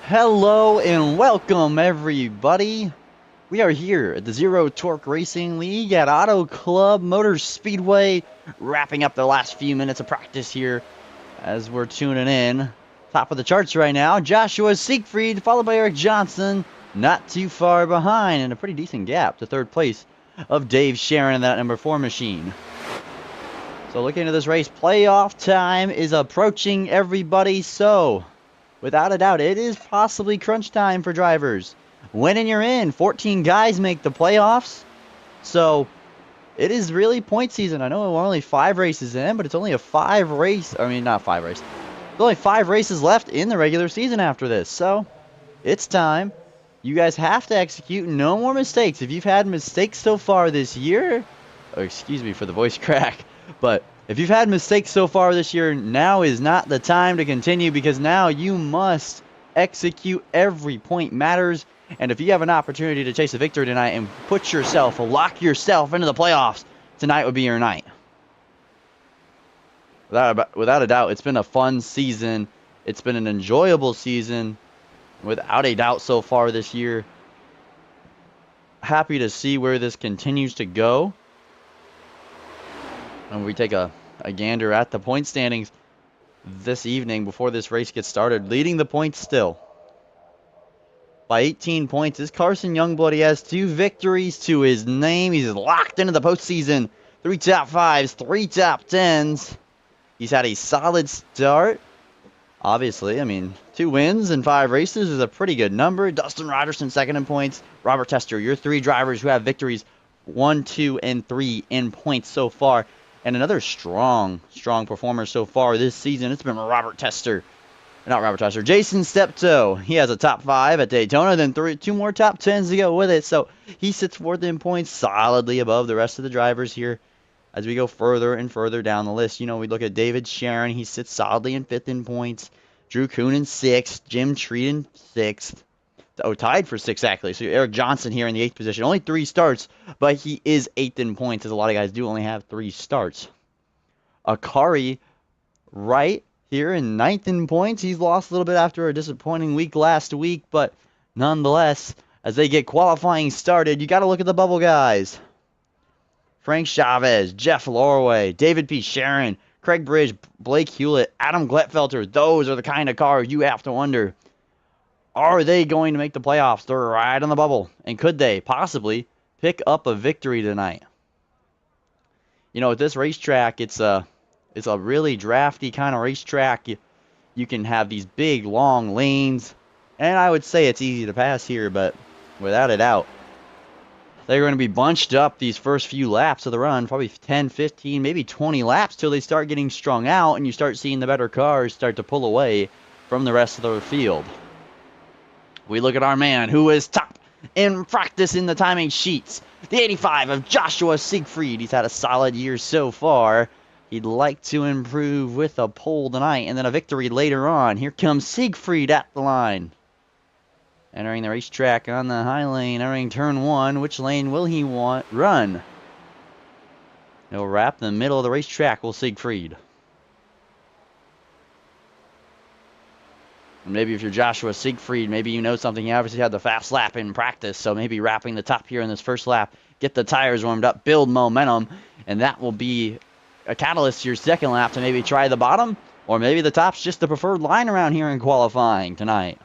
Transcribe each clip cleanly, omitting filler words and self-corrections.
Hello and welcome everybody. We are here at the Zero Torque Racing League at Auto Club Motor Speedway, wrapping up the last few minutes of practice here as we're tuning in. Top of the charts right now, Joshua Siegfried, followed by Eric Johnson, not too far behind, and a pretty decent gap to third place of Dave Sharon in that number 4 machine. So looking at this race, playoff time is approaching everybody, so without a doubt, it is possibly crunch time for drivers. Winning, you're in. 14 guys make the playoffs. So it is really point season. I know we're only 5 races in, but it's only a 5 race. I mean, not 5 races. There's only 5 races left in the regular season after this. So it's time. You guys have to execute. No more mistakes. If you've had mistakes so far this year, excuse me for the voice crack, but if you've had mistakes so far this year, now is not the time to continue, because now you must execute. Every point matters. And if you have an opportunity to chase a victory tonight and lock yourself into the playoffs, tonight would be your night. Without a doubt, it's been a fun season. It's been an enjoyable season, without a doubt, so far this year. Happy to see where this continues to go. And we take a gander at the point standings this evening before this race gets started. Leading the points still by 18 points is Carson Youngblood. He has 2 victories to his name. He's locked into the postseason. 3 top 5s, 3 top 10s. He's had a solid start. Obviously, I mean, 2 wins in 5 races is a pretty good number. Dustin Rogerson second in points. Robert Tester, your 3 drivers who have victories 1, 2, and 3 in points so far. And another strong performer so far this season, it's been Jason Steptoe. He has a top 5 at Daytona, then 2 more top 10s to go with it. So he sits 4th in points, solidly above the rest of the drivers here. As we go further and further down the list, you know, we look at David Sharon. He sits solidly in 5th in points. Drew Kuhn in 6th. Jim Treat in 6th. Oh, tied for 6th, actually. So Eric Johnson here in the 8th position. Only 3 starts, but he is 8th in points, as a lot of guys do only have 3 starts. Akari right here in 9th in points. He's lost a little bit after a disappointing week last week, but nonetheless, as they get qualifying started, you got to look at the bubble guys. Frank Chavez, Jeff Lorway, David P. Sharon, Craig Bridge, Blake Hewlett, Adam Gletfelter. Those are the kind of cars you have to wonder, are they going to make the playoffs? They're right on the bubble. And could they possibly pick up a victory tonight? You know, at this racetrack, it's a really drafty kind of racetrack. You can have these big, long lanes. And I would say it's easy to pass here, but without a doubt, they're going to be bunched up these first few laps of the run, probably 10, 15, maybe 20 laps till they start getting strung out and you start seeing the better cars start to pull away from the rest of the field. We look at our man who is top in practice in the timing sheets. The 85 of Joshua Siegfried. He's had a solid year so far. He'd like to improve with a pole tonight and then a victory later on. Here comes Siegfried at the line. Entering the racetrack on the high lane, entering turn 1. Which lane will he run? He'll wrap the middle of the racetrack, will Siegfried. Maybe if you're Joshua Siegfried, maybe you know something. He obviously had the fast lap in practice, so maybe wrapping the top here in this first lap, get the tires warmed up, build momentum, and that will be a catalyst to your second lap to maybe try the bottom, or maybe the top's just the preferred line around here in qualifying tonight.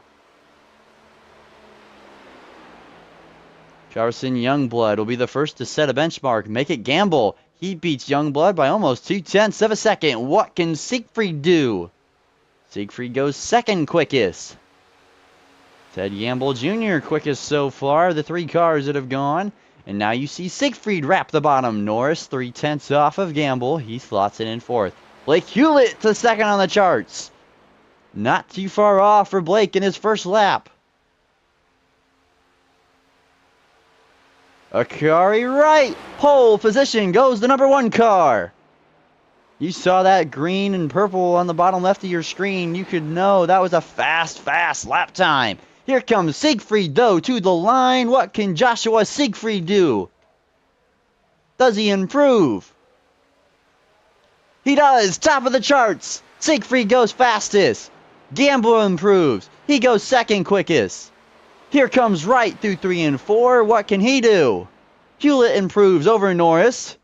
Carson Youngblood will be the first to set a benchmark. Make it gamble. He beats Youngblood by almost 0.2 of a second. What can Siegfried do? Siegfried goes second quickest. Ted Gamble Jr. quickest so far, the 3 cars that have gone. And now you see Siegfried wrap the bottom. Norris 0.3 off of Gamble. He slots it in 4th. Blake Hewlett to second on the charts. Not too far off for Blake in his first lap. Akari right. Pole position goes the number 1 car. You saw that green and purple on the bottom left of your screen. You could know that was a fast lap time. Here comes Siegfried, though, to the line. What can Joshua Siegfried do? Does he improve? He does. Top of the charts. Siegfried goes fastest. Gamble improves. He goes second quickest. Here comes Wright through 3 and 4. What can he do? Hewlett improves over Norris.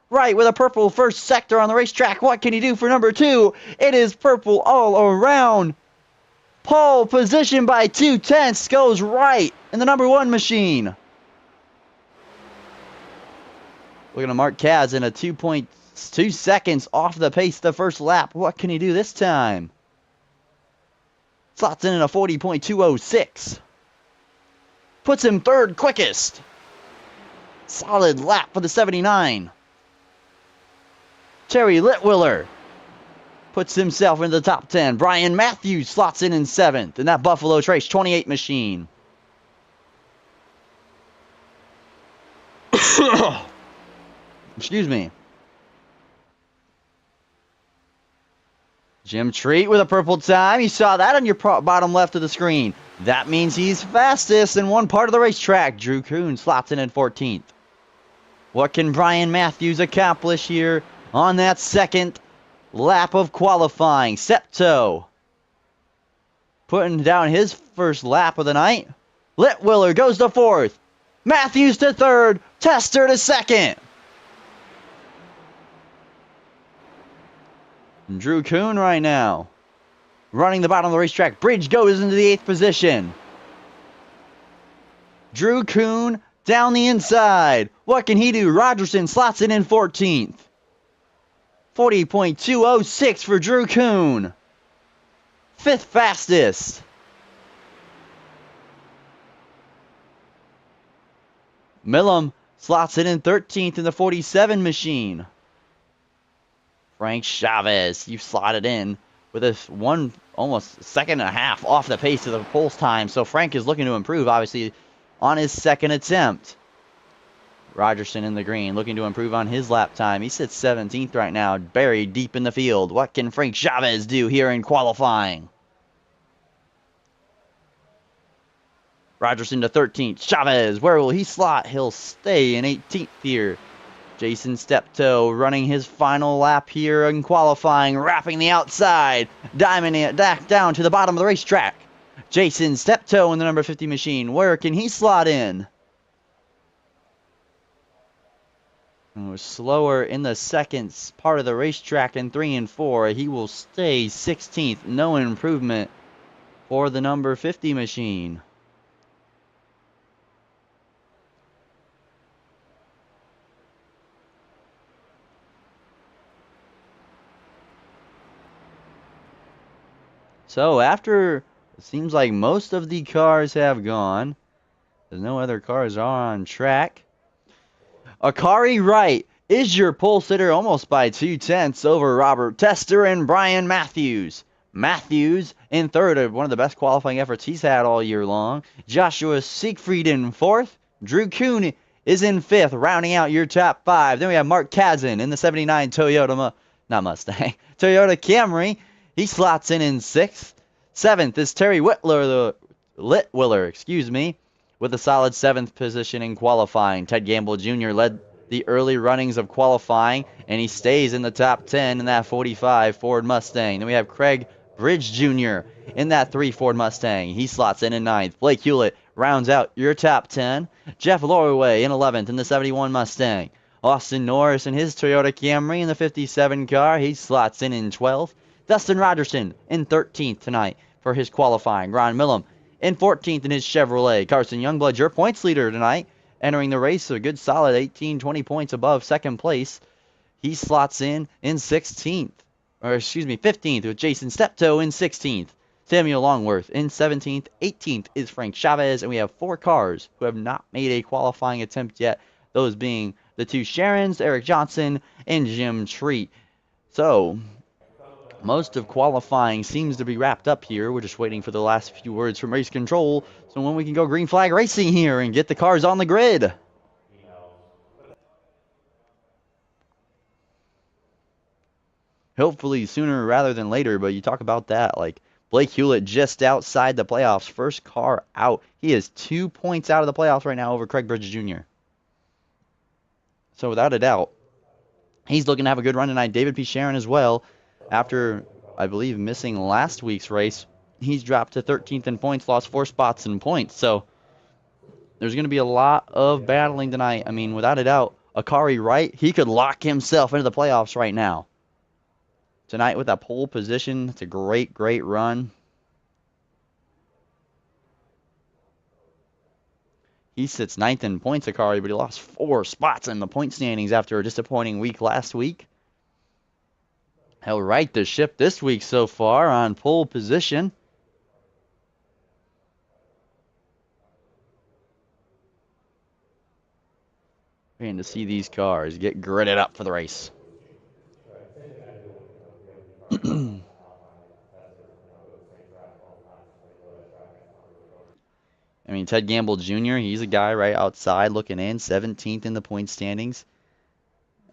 Wright with a purple first sector on the racetrack. What can he do for number 2? It is purple all around. Pole position by 2/10 goes Wright in the number 1 machine. Looking at Mark Kaz in a 2.2 seconds off the pace the first lap. What can he do this time? Slots in a 40.206. Puts him third quickest. Solid lap for the 79. Terry Litwiller puts himself into the top 10. Brian Matthews slots in 7th in that Buffalo Trace 28 machine. Excuse me. Jim Treat with a purple time. You saw that on your bottom left of the screen. That means he's fastest in one part of the racetrack. Drew Kuhn slots in 14th. What can Brian Matthews accomplish here on that second lap of qualifying? Septo putting down his first lap of the night. Litwiller goes to 4th. Matthews to 3rd. Tester to 2nd. Drew Kuhn right now running the bottom of the racetrack. Bridge goes into the 8th position. Drew Kuhn down the inside. What can he do? Rogerson slots in 14th. 40.206 for Drew Kuhn. 5th fastest. Millam slots in 13th in the 47 machine. Frank Chavez, you slotted in with this one almost second and a half off the pace of the pulse time. So Frank is looking to improve, obviously, on his second attempt. Rogerson in the green, looking to improve on his lap time. He sits 17th right now, buried deep in the field. What can Frank Chavez do here in qualifying? Rogerson to 13th. Chavez, where will he slot? He'll stay in 18th here. Jason Steptoe running his final lap here in qualifying, wrapping the outside, diamonding it back down to the bottom of the racetrack. Jason Steptoe in the number 50 machine. Where can he slot in? Slower in the second part of the racetrack in 3 and 4. He will stay 16th. No improvement for the number 50 machine. So after it seems like most of the cars have gone, there's no other cars are on track. Akari Wright is your pole sitter almost by 2/10 over Robert Tester and Brian Matthews. Matthews in 3rd, one of the best qualifying efforts he's had all year long. Joshua Siegfried in 4th. Drew Kuhn is in 5th, rounding out your top 5. Then we have Mark Kazin in the 79 Toyota, Toyota Camry. He slots in 6th. 7th is Terry Litwiller, with a solid 7th position in qualifying. Ted Gamble Jr. led the early runnings of qualifying, and he stays in the top 10 in that 45 Ford Mustang. Then we have Craig Bridge Jr. in that 3 Ford Mustang. He slots in 9th. Blake Hewlett rounds out your top 10. Jeff Lorway in 11th in the 71 Mustang. Austin Norris in his Toyota Camry in the 57 car. He slots in 12th. Dustin Rogerson in 13th tonight for his qualifying. Ron Millam in 14th in his Chevrolet. Carson Youngblood, your points leader tonight, entering the race, a good solid 18-20 points above second place. He slots in 15th with Jason Steptoe in 16th. Samuel Longworth in 17th. 18th is Frank Chavez, and we have 4 cars who have not made a qualifying attempt yet, those being the 2 Sharons, Eric Johnson, and Jim Treat. So most of qualifying seems to be wrapped up here. We're just waiting for the last few words from race control, so when we can go green flag racing here and get the cars on the grid. Hopefully sooner rather than later, but you talk about that, like Blake Hewlett just outside the playoffs, first car out. He is 2 points out of the playoffs right now over Craig Bridges Jr. So without a doubt, he's looking to have a good run tonight. David P. Sharon as well. After, I believe, missing last week's race, He's dropped to 13th in points, lost 4 spots in points. So there's going to be a lot of battling tonight. I mean, without a doubt, Akari Wright, he could lock himself into the playoffs right now. Tonight with that pole position, it's a great, great run. He sits 9th in points, Akari, but he lost 4 spots in the point standings after a disappointing week last week. He'll right the ship this week so far on pole position. Waiting to see these cars get gridded up for the race. I mean, Ted Gamble Jr., he's a guy right outside looking in, 17th in the point standings.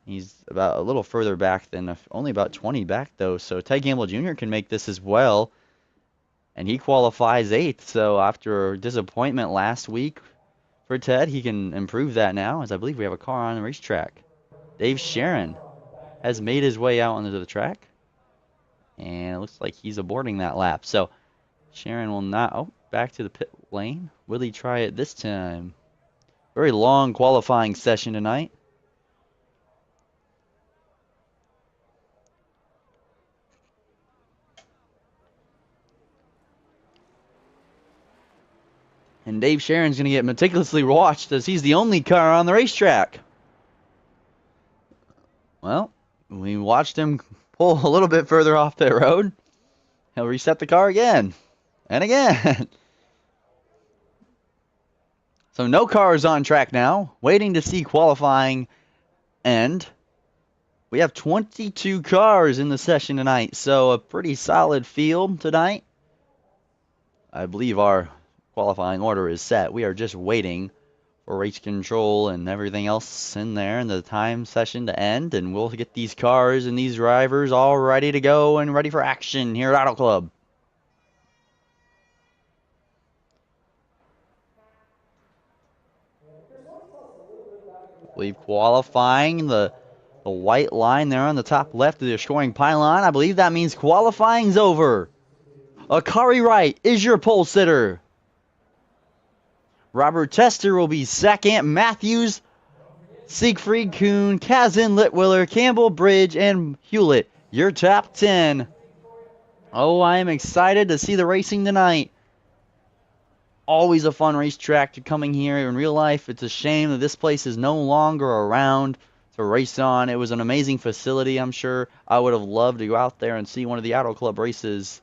He's about a little further back than, only about 20 back, though. So Ted Gamble Jr. can make this as well. And he qualifies 8th. So after disappointment last week for Ted, he can improve that now, as I believe we have a car on the racetrack. Dave Sharon has made his way out onto the track. And it looks like he's aborting that lap. So Sharon will not... Oh, back to the pit lane. Will he try it this time? Very long qualifying session tonight. And Dave Sharon's going to get meticulously watched as he's the only car on the racetrack. Well, we watched him pull a little bit further off the road. He'll reset the car again. And again. So no cars on track now. Waiting to see qualifying end. We have 22 cars in the session tonight. So a pretty solid field tonight. I believe our qualifying order is set. We are just waiting for race control and everything else in there and the time session to end, and we'll get these cars and these drivers all ready to go and ready for action here at Auto Club. I believe qualifying, the white line there on the top left of the scoring pylon, I believe that means qualifying's over. Akari Wright is your pole sitter. Robert Tester will be second. Matthews, Siegfried Kuhn, Kazin, Litwiller, Campbell, Bridge, and Hewlett, your top 10. Oh, I am excited to see the racing tonight. Always a fun racetrack to coming here in real life. It's a shame that this place is no longer around to race on. It was an amazing facility, I'm sure. I would have loved to go out there and see one of the Auto Club races.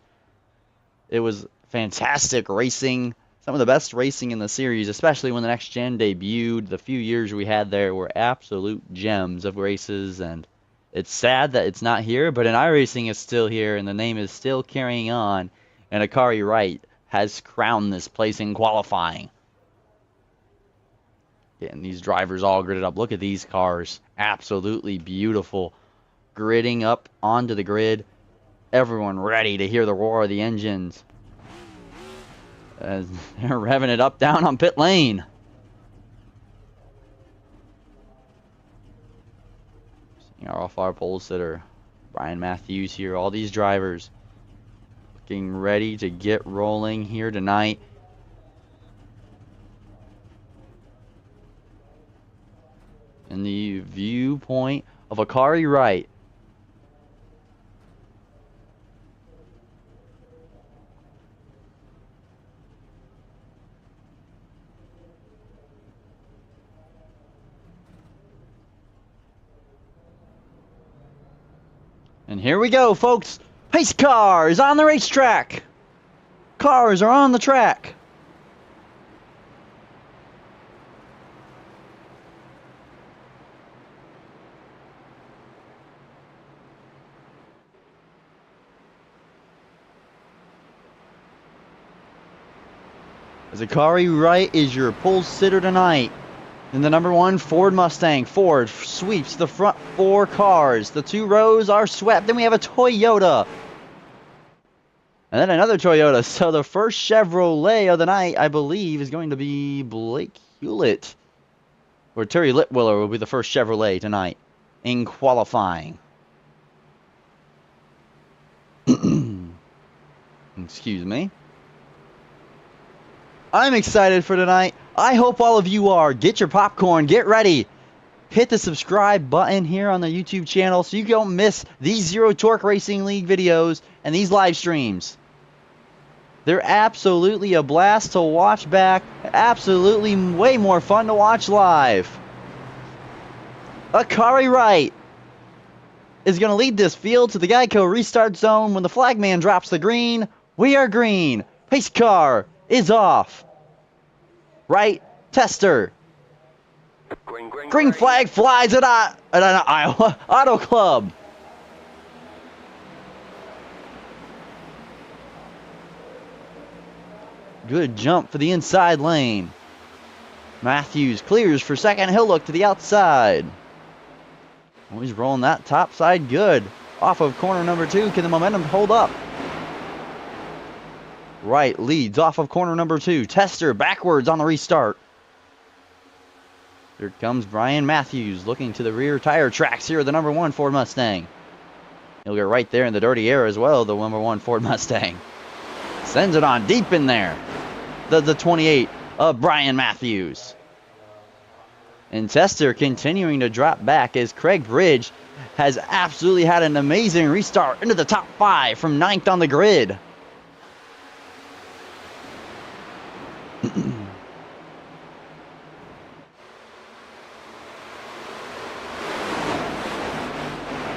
It was fantastic racing. Some of the best racing in the series, especially when the Next Gen debuted. The few years we had there were absolute gems of races, and it's sad that it's not here, but in iRacing it's still here, and the name is still carrying on, and Akari Wright has crowned this place in qualifying. Getting these drivers all gridded up. Look at these cars. Absolutely beautiful. Gridding up onto the grid. Everyone ready to hear the roar of the engines as they're revving it up down on pit lane. Seeing our off-our pole sitter, Brian Matthews here. All these drivers looking ready to get rolling here tonight. In the viewpoint of Akari Wright. And here we go, folks. Pace cars on the racetrack. Cars are on the track. As Akari Wright is your pole sitter tonight. In the number 1 Ford Mustang, Ford sweeps the front 4 cars. The 2 rows are swept. Then we have a Toyota. And then another Toyota. So the first Chevrolet of the night, I believe, is going to be Blake Hewlett. Or Terry Litwiller will be the first Chevrolet tonight in qualifying. Excuse me. I'm excited for tonight. I hope all of you are. Get your popcorn, get ready. Hit the subscribe button here on the YouTube channel so you don't miss these Zero Torque Racing League videos and these live streams. They're absolutely a blast to watch back. Absolutely way more fun to watch live. Akari Wright is going to lead this field to the Geico restart zone when the flagman drops the green. We are green. Pace car is off. Right, Tester. Green flag flies at Iowa Auto Club. Good jump for the inside lane. Matthews clears for second. He'll look to the outside. Oh, he's rolling that top side good. Off of corner number 2. Can the momentum hold up? Right leads off of corner number 2. Tester backwards on the restart. Here comes Brian Matthews looking to the rear tire tracks here, the number 1 Ford Mustang. He'll get right there in the dirty air as well, the number 1 Ford Mustang. Sends it on deep in there. The 28 of Brian Matthews. And Tester continuing to drop back as Craig Bridge has absolutely had an amazing restart into the top 5 from 9th on the grid.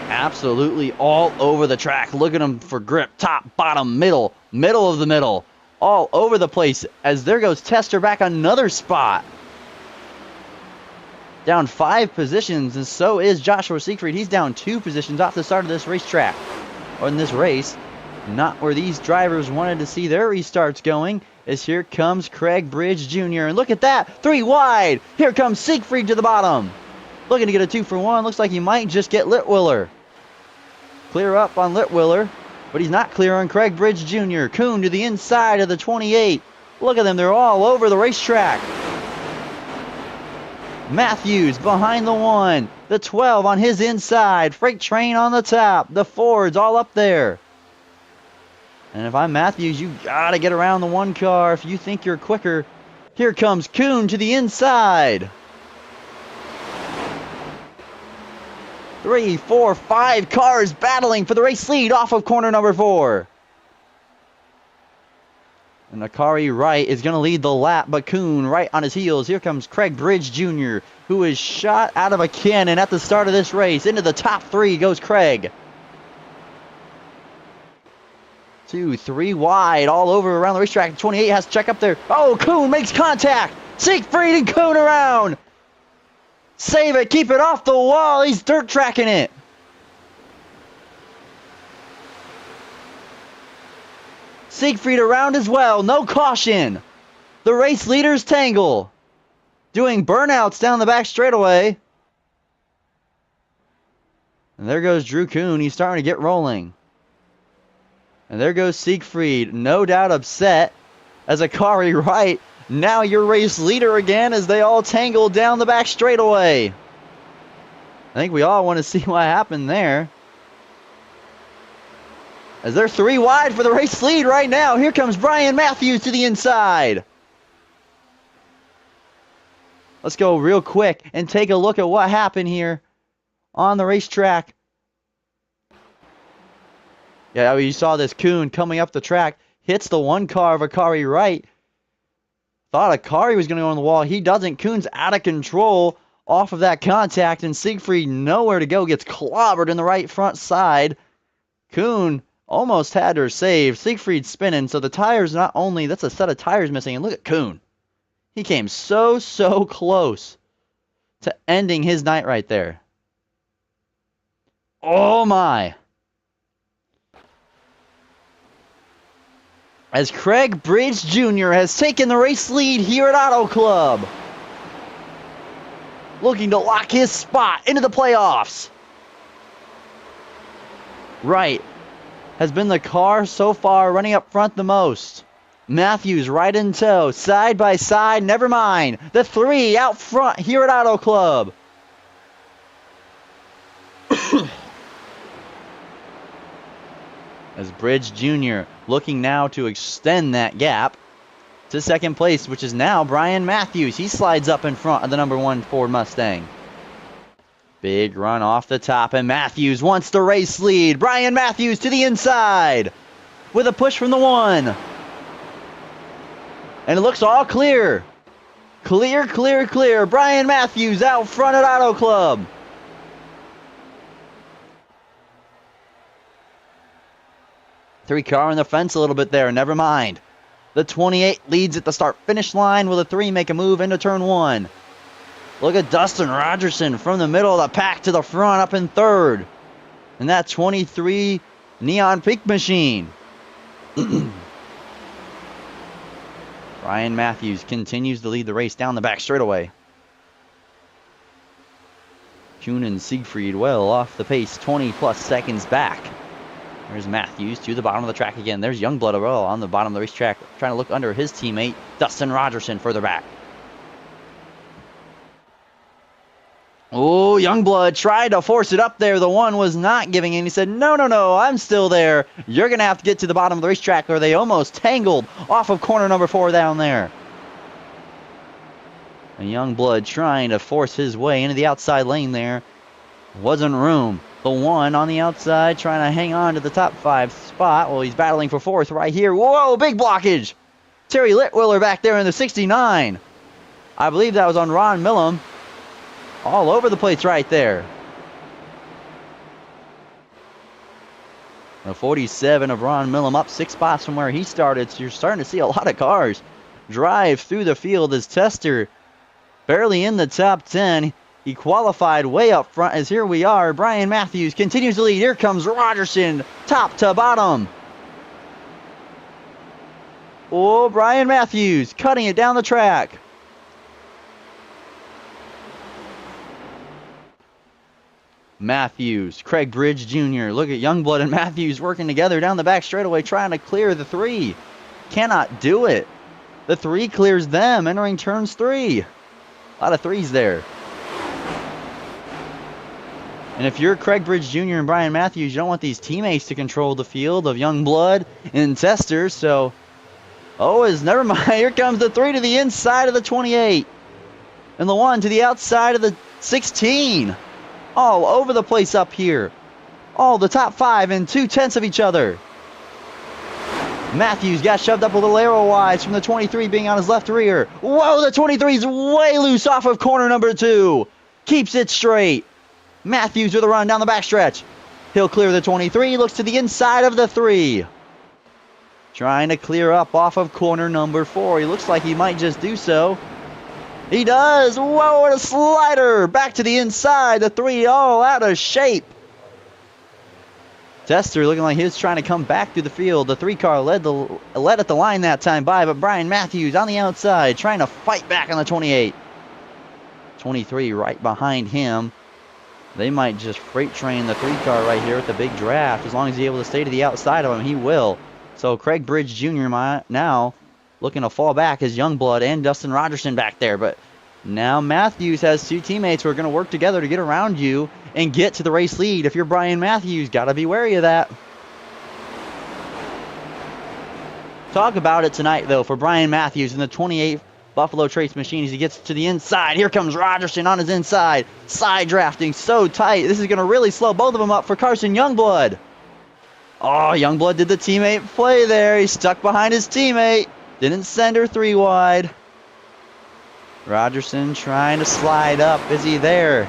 Absolutely all over the track. Look at him for grip. Top, bottom, middle of the middle. All over the place as there goes Tester back another spot. Down 5 positions, and so is Joshua Siegfried. He's down 2 positions off the start of this racetrack, or in this race. Not where these drivers wanted to see their restarts going, as here comes Craig Bridge Jr. And look at that, 3 wide. Here comes Siegfried to the bottom. Looking to get a 2 for 1. Looks like he might just get Litwiller. Clear up on Litwiller, but he's not clear on Craig Bridge Jr. Kuhn to the inside of the 28. Look at them, they're all over the racetrack. Matthews behind the 1. The 12 on his inside. Freight Train on the top. The Fords all up there. And if I'm Matthews, you gotta get around the 1 car if you think you're quicker. Here comes Kuhn to the inside. 3, 4, 5 cars battling for the race lead off of corner number 4. And Akari Wright is going to lead the lap, but Kuhn right on his heels. Here comes Craig Bridge Jr., who is shot out of a cannon at the start of this race. Into the top 3 goes Craig. 2, 3 wide, all over around the racetrack. 28 has to check up there. Oh, Kuhn makes contact. Siegfried and Kuhn around. Save it, keep it off the wall. He's dirt tracking it. Siegfried around as well, no caution. The race leaders tangle. Doing burnouts down the back straightaway. And there goes Drew Kuhn, he's starting to get rolling. And there goes Siegfried, no doubt upset as Akari Wright. Now your race leader again as they all tangle down the back straightaway. I think we all want to see what happened there. As they're 3 wide for the race lead right now. Here comes Brian Matthews to the inside. Let's go real quick and take a look at what happened here on the racetrack. Yeah, you saw this Kuhn coming up the track. Hits the 1 car of Akari Wright. Thought Akari was going to go on the wall. He doesn't. Kuhn's out of control off of that contact. And Siegfried nowhere to go. Gets clobbered in the right front side. Kuhn almost had her saved. Siegfried spinning. So the tires not only, that's a set of tires missing. And look at Kuhn. He came so close to ending his night right there. Oh my. As Craig Bridge Jr. has taken the race lead here at Auto Club. Looking to lock his spot into the playoffs. Wright has been the car so far running up front the most. Matthews right in tow, side by side, never mind. The 3 out front here at Auto Club. As Bridge Jr. looking now to extend that gap to second place, which is now Brian Matthews. He slides up in front of the number 1 Ford Mustang. Big run off the top, and Matthews wants the race lead. Brian Matthews to the inside with a push from the 1. And it looks all clear. Clear, clear, clear. Brian Matthews out front at Auto Club. Three car on the fence a little bit there. Never mind. The 28 leads at the start-finish line. Will the 3 make a move into turn 1? Look at Dustin Rogerson from the middle of the pack to the front up in 3rd. And that 23 Neon Pink Machine. Brian Matthews continues to lead the race down the back straightaway. Kuhn and Siegfried well off the pace, 20+ seconds back. There's Matthews to the bottom of the track again. There's Youngblood well on the bottom of the racetrack, trying to look under his teammate, Dustin Rogerson, further back. Oh, Youngblood tried to force it up there. The 1 was not giving in. He said, no, no, no, I'm still there. You're going to have to get to the bottom of the racetrack, or they almost tangled off of corner number 4 down there. And Youngblood trying to force his way into the outside lane there. Wasn't room. The 1 on the outside trying to hang on to the top 5 spot. Well, he's battling for 4th right here. Whoa, big blockage. Terry Litwiller back there in the 69. I believe that was on Ron Millum. All over the place right there. The 47 of Ron Millum up 6 spots from where he started. So you're starting to see a lot of cars drive through the field as Tester barely in the top 10. He qualified way up front as here we are. Brian Matthews continues to lead. Here comes Rogerson, top to bottom. Oh, Brian Matthews cutting it down the track. Matthews, Craig Bridge Jr. Look at Youngblood and Matthews working together down the back straightaway trying to clear the 3. Cannot do it. The 3 clears them entering turns 3. A lot of 3s there. And if you're Craig Bridge Jr. and Brian Matthews, you don't want these teammates to control the field of Youngblood and Tester. So, never mind. Here comes the 3 to the inside of the 28. And the 1 to the outside of the 16. All over the place up here. All the top 5 and 2/10 of each other. Matthews got shoved up a little arrow-wise from the 23 being on his left rear. Whoa, the 23's way loose off of corner number 2. Keeps it straight. Matthews with a run down the backstretch. He'll clear the 23, looks to the inside of the 3. Trying to clear up off of corner number 4. He looks like he might just do so. He does. Whoa, what a slider. Back to the inside. The 3 all out of shape. Tester looking like he was trying to come back through the field. The 3 car led at the line that time by, but Brian Matthews on the outside trying to fight back on the 28. 23 right behind him. They might just freight train the 3 car right here with the big draft. As long as he's able to stay to the outside of him, he will. So Craig Bridge Jr. now looking to fall back as Youngblood and Dustin Rogerson back there. But now Matthews has 2 teammates who are going to work together to get around you and get to the race lead. If you're Brian Matthews, got to be wary of that. Talk about it tonight, though, for Brian Matthews in the 28 Buffalo Trace machine as he gets to the inside. Here comes Rogerson on his inside. Side drafting so tight. This is going to really slow both of them up for Carson Youngblood. Oh, Youngblood did the teammate play there. He stuck behind his teammate. Didn't send her 3 wide. Rogerson trying to slide up. Is he there?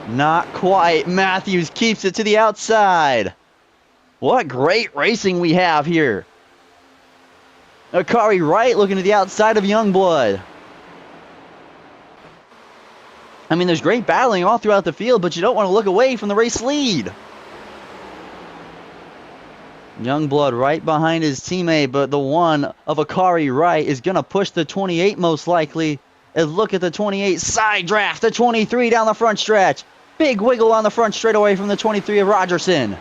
Not quite. Matthews keeps it to the outside. What great racing we have here. Akari Wright looking to the outside of Youngblood. I mean, there's great battling all throughout the field, but you don't want to look away from the race lead. Youngblood right behind his teammate, but the 1 of Akari Wright is going to push the 28 most likely. And look at the 28 side draft, the 23 down the front stretch. Big wiggle on the front straightaway from the 23 of Rogerson.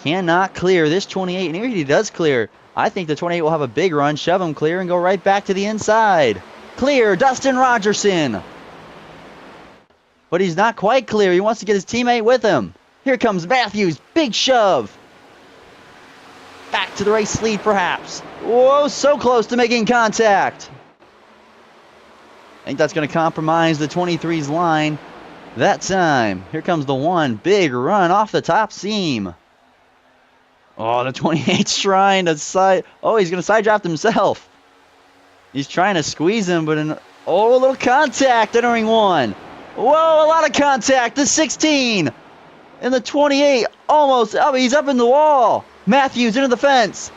Cannot clear this 28, and even if he does clear, I think the 28 will have a big run, shove him clear, and go right back to the inside. Clear, Dustin Rogerson. But he's not quite clear. He wants to get his teammate with him. Here comes Matthews, big shove. Back to the race lead, perhaps. Whoa, so close to making contact. I think that's going to compromise the 23's line that time. Here comes the 1. Big run off the top seam. Oh, the 28's trying to side. Oh, he's going to side draft himself. He's trying to squeeze him, but a little contact entering 1. Whoa, a lot of contact. The 16 and the 28 almost. Oh, he's up in the wall. Matthews into the fence.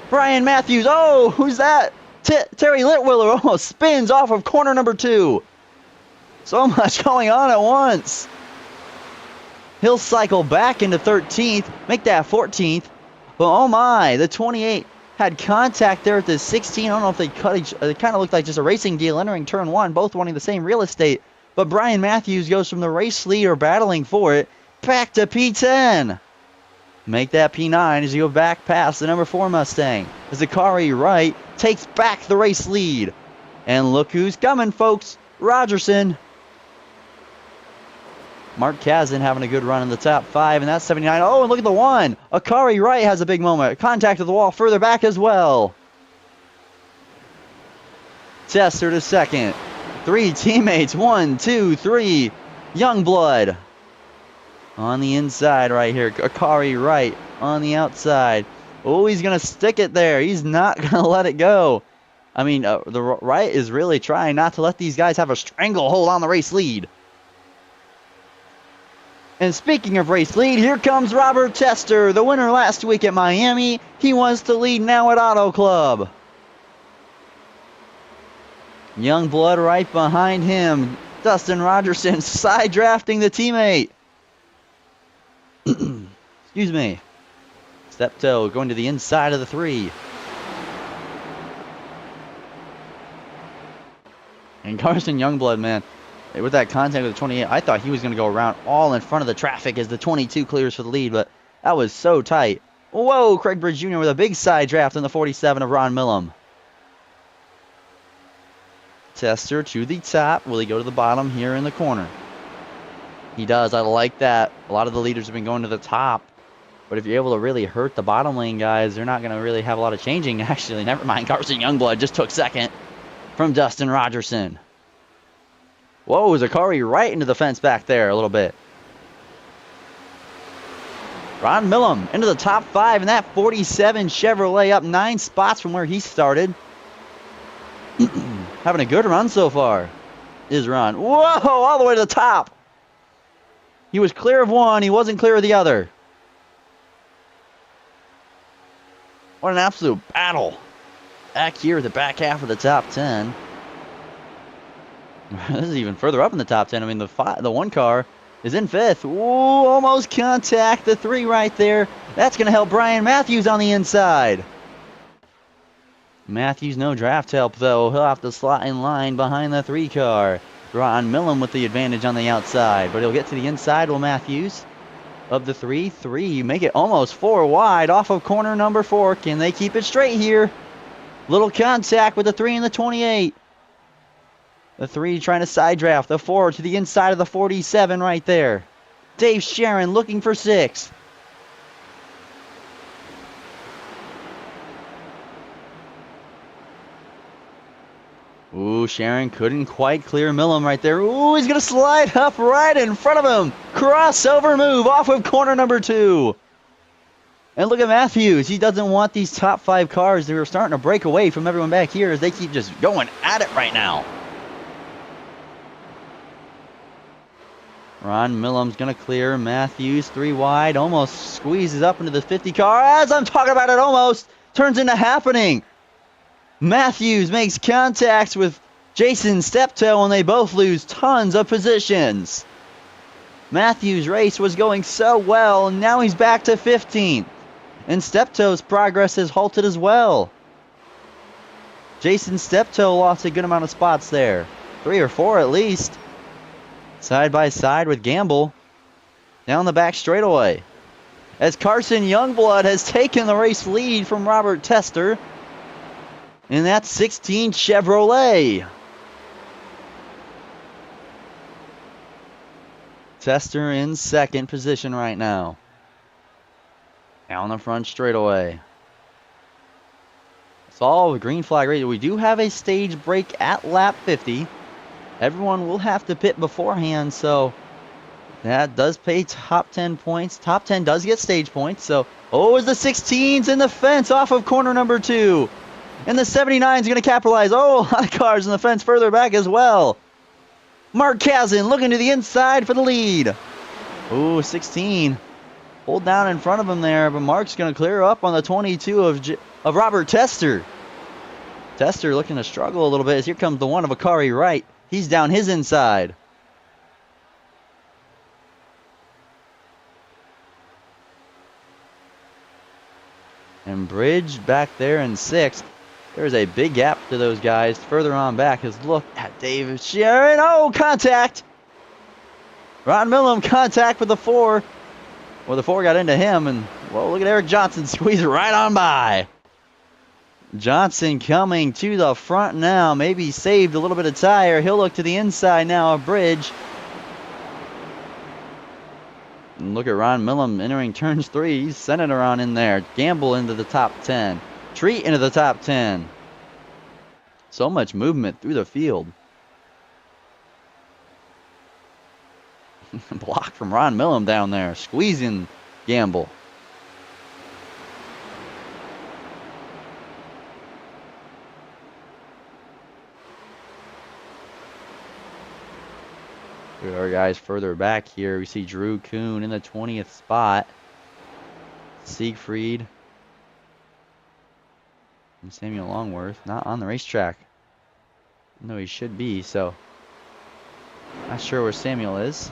Brian Matthews. Oh, who's that? Terry Litwiller almost spins off of corner number 2. So much going on at once. He'll cycle back into 13th, make that 14th. But oh my, the 28 had contact there at the 16. I don't know if they cut each. It kind of looked like just a racing deal entering turn 1, both wanting the same real estate. But Brian Matthews goes from the race leader battling for it back to P10. Make that P9 as you go back past the number 4 Mustang. As Zachary Wright takes back the race lead. And look who's coming, folks. Rogerson. Mark Kazin having a good run in the top 5, and that's 79. Oh, and look at the 1. Akari Wright has a big moment. Contact to the wall further back as well. Tester to second. 3 teammates. 1, 2, 3. Youngblood on the inside right here. Akari Wright on the outside. Oh, he's going to stick it there. He's not going to let it go. I mean, the Wright is really trying not to let these guys have a stranglehold on the race lead. And speaking of race lead, here comes Robert Tester, the winner last week at Miami. He wants to lead now at Auto Club. Youngblood right behind him. Dustin Rogerson side drafting the teammate. Excuse me. Steptoe going to the inside of the 3. And Carson Youngblood, man, with that contact with the 28, I thought he was going to go around all in front of the traffic as the 22 clears for the lead, but that was so tight. Whoa, Craig Bridge Jr. with a big side draft in the 47 of Ron Millam. Tester to the top. Will he go to the bottom here in the corner? He does. I like that. A lot of the leaders have been going to the top, but if you're able to really hurt the bottom lane guys, they're not going to really have a lot of changing. Actually, never mind. Carson Youngblood just took second from Dustin Rogerson. Whoa, Zachary right into the fence back there a little bit. Ron Millam into the top 5 in that 47 Chevrolet, up 9 spots from where he started. Having a good run so far is Ron. Whoa, all the way to the top. He was clear of one. He wasn't clear of the other. What an absolute battle. Back here at the back half of the top 10. This is even further up in the top 10. I mean, the 1 car is in 5th. Ooh, almost contact. The 3 right there. That's going to help Brian Matthews on the inside. Matthews no draft help, though. He'll have to slot in line behind the 3 car. Ron Millam with the advantage on the outside. But he'll get to the inside, will Matthews. Of the 3, make it almost 4 wide off of corner number 4. Can they keep it straight here? Little contact with the 3 and the 28. The 3 trying to side draft. The 4 to the inside of the 47 right there. Dave Sharon looking for 6. Ooh, Sharon couldn't quite clear Millam right there. Ooh, he's going to slide up right in front of him. Crossover move off of corner number 2. And look at Matthews. He doesn't want these top 5 cars. They were starting to break away from everyone back here as they keep just going at it right now. Ron Millam's going to clear Matthews 3 wide. Almost squeezes up into the 50 car. As I'm talking about it, almost turns into happening. Matthews makes contacts with Jason Steptoe, and they both lose tons of positions. Matthews' race was going so well, and now he's back to 15th. And Steptoe's progress has halted as well. Jason Steptoe lost a good amount of spots there. 3 or 4 at least. Side by side with Gamble. Down the back straightaway. As Carson Youngblood has taken the race lead from Robert Tester. In that 16 Chevrolet. Tester in second position right now. Down the front straightaway. It's all green flag race. We do have a stage break at lap 50. Everyone will have to pit beforehand, so that does pay top 10 points. Top 10 does get stage points, so... Oh, is the 16's in the fence off of corner number 2. And the 79's going to capitalize. Oh, a lot of cars in the fence further back as well. Mark Kazin looking to the inside for the lead. Oh, 16. Hold down in front of him there, but Mark's going to clear up on the 22 of Robert Tester. Tester looking to struggle a little bit as here comes the one of Akari Wright. He's down his inside. And Bridge back there in 6th. There's a big gap to those guys further on back. As look at David Sharon. Oh, contact! Ron Millum contact with the 4. Well, the 4 got into him, and well, look at Eric Johnson squeeze right on by. Johnson coming to the front now. Maybe saved a little bit of tire. He'll look to the inside now of Bridge. And look at Ron Millum entering turns 3. He's sending her on in there. Gamble into the top 10. Treat into the top 10. So much movement through the field. Block from Ron Millum down there. Squeezing Gamble. There are guys further back here. We see Drew Kuhn in the 20th spot. Siegfried. And Samuel Longworth not on the racetrack. No, he should be, so not sure where Samuel is.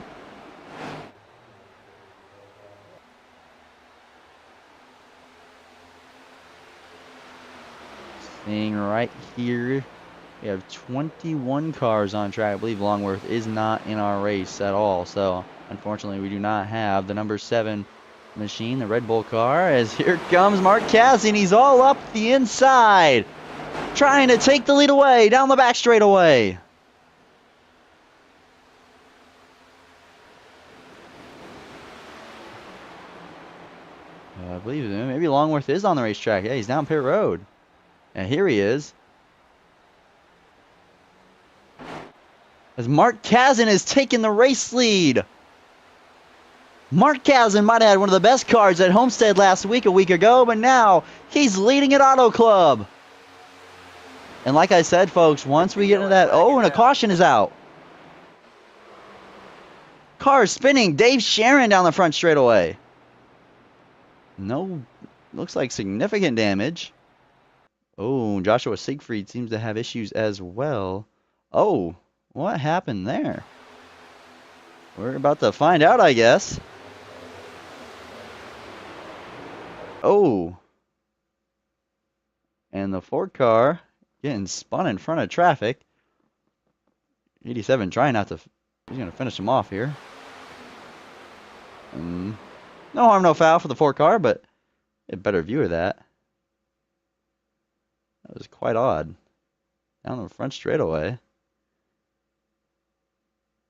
Seeing right here, we have 21 cars on track. I believe Longworth is not in our race at all, so unfortunately we do not have the number 7 machine, the Red Bull car, as here comes Mark Kazin. He's all up the inside, trying to take the lead away down the back straightaway. I believe maybe Longworth is on the racetrack. Yeah, he's down pit road. And here he is. As Mark Kazin is taking the race lead. Mark Kazin might have had one of the best cars at Homestead last week, a week ago, but now he's leading at Auto Club. And like I said, folks, once we get into that... Oh, and a caution is out. Car spinning. Dave Sharon down the front straightaway. No, looks like significant damage. Oh, Joshua Siegfried seems to have issues as well. Oh, what happened there? We're about to find out, I guess. Oh. And the Ford car getting spun in front of traffic. 87 trying not to... He's going to finish him off here. No harm, no foul for the Ford car, but a better view of that. That was quite odd. Down the front straightaway.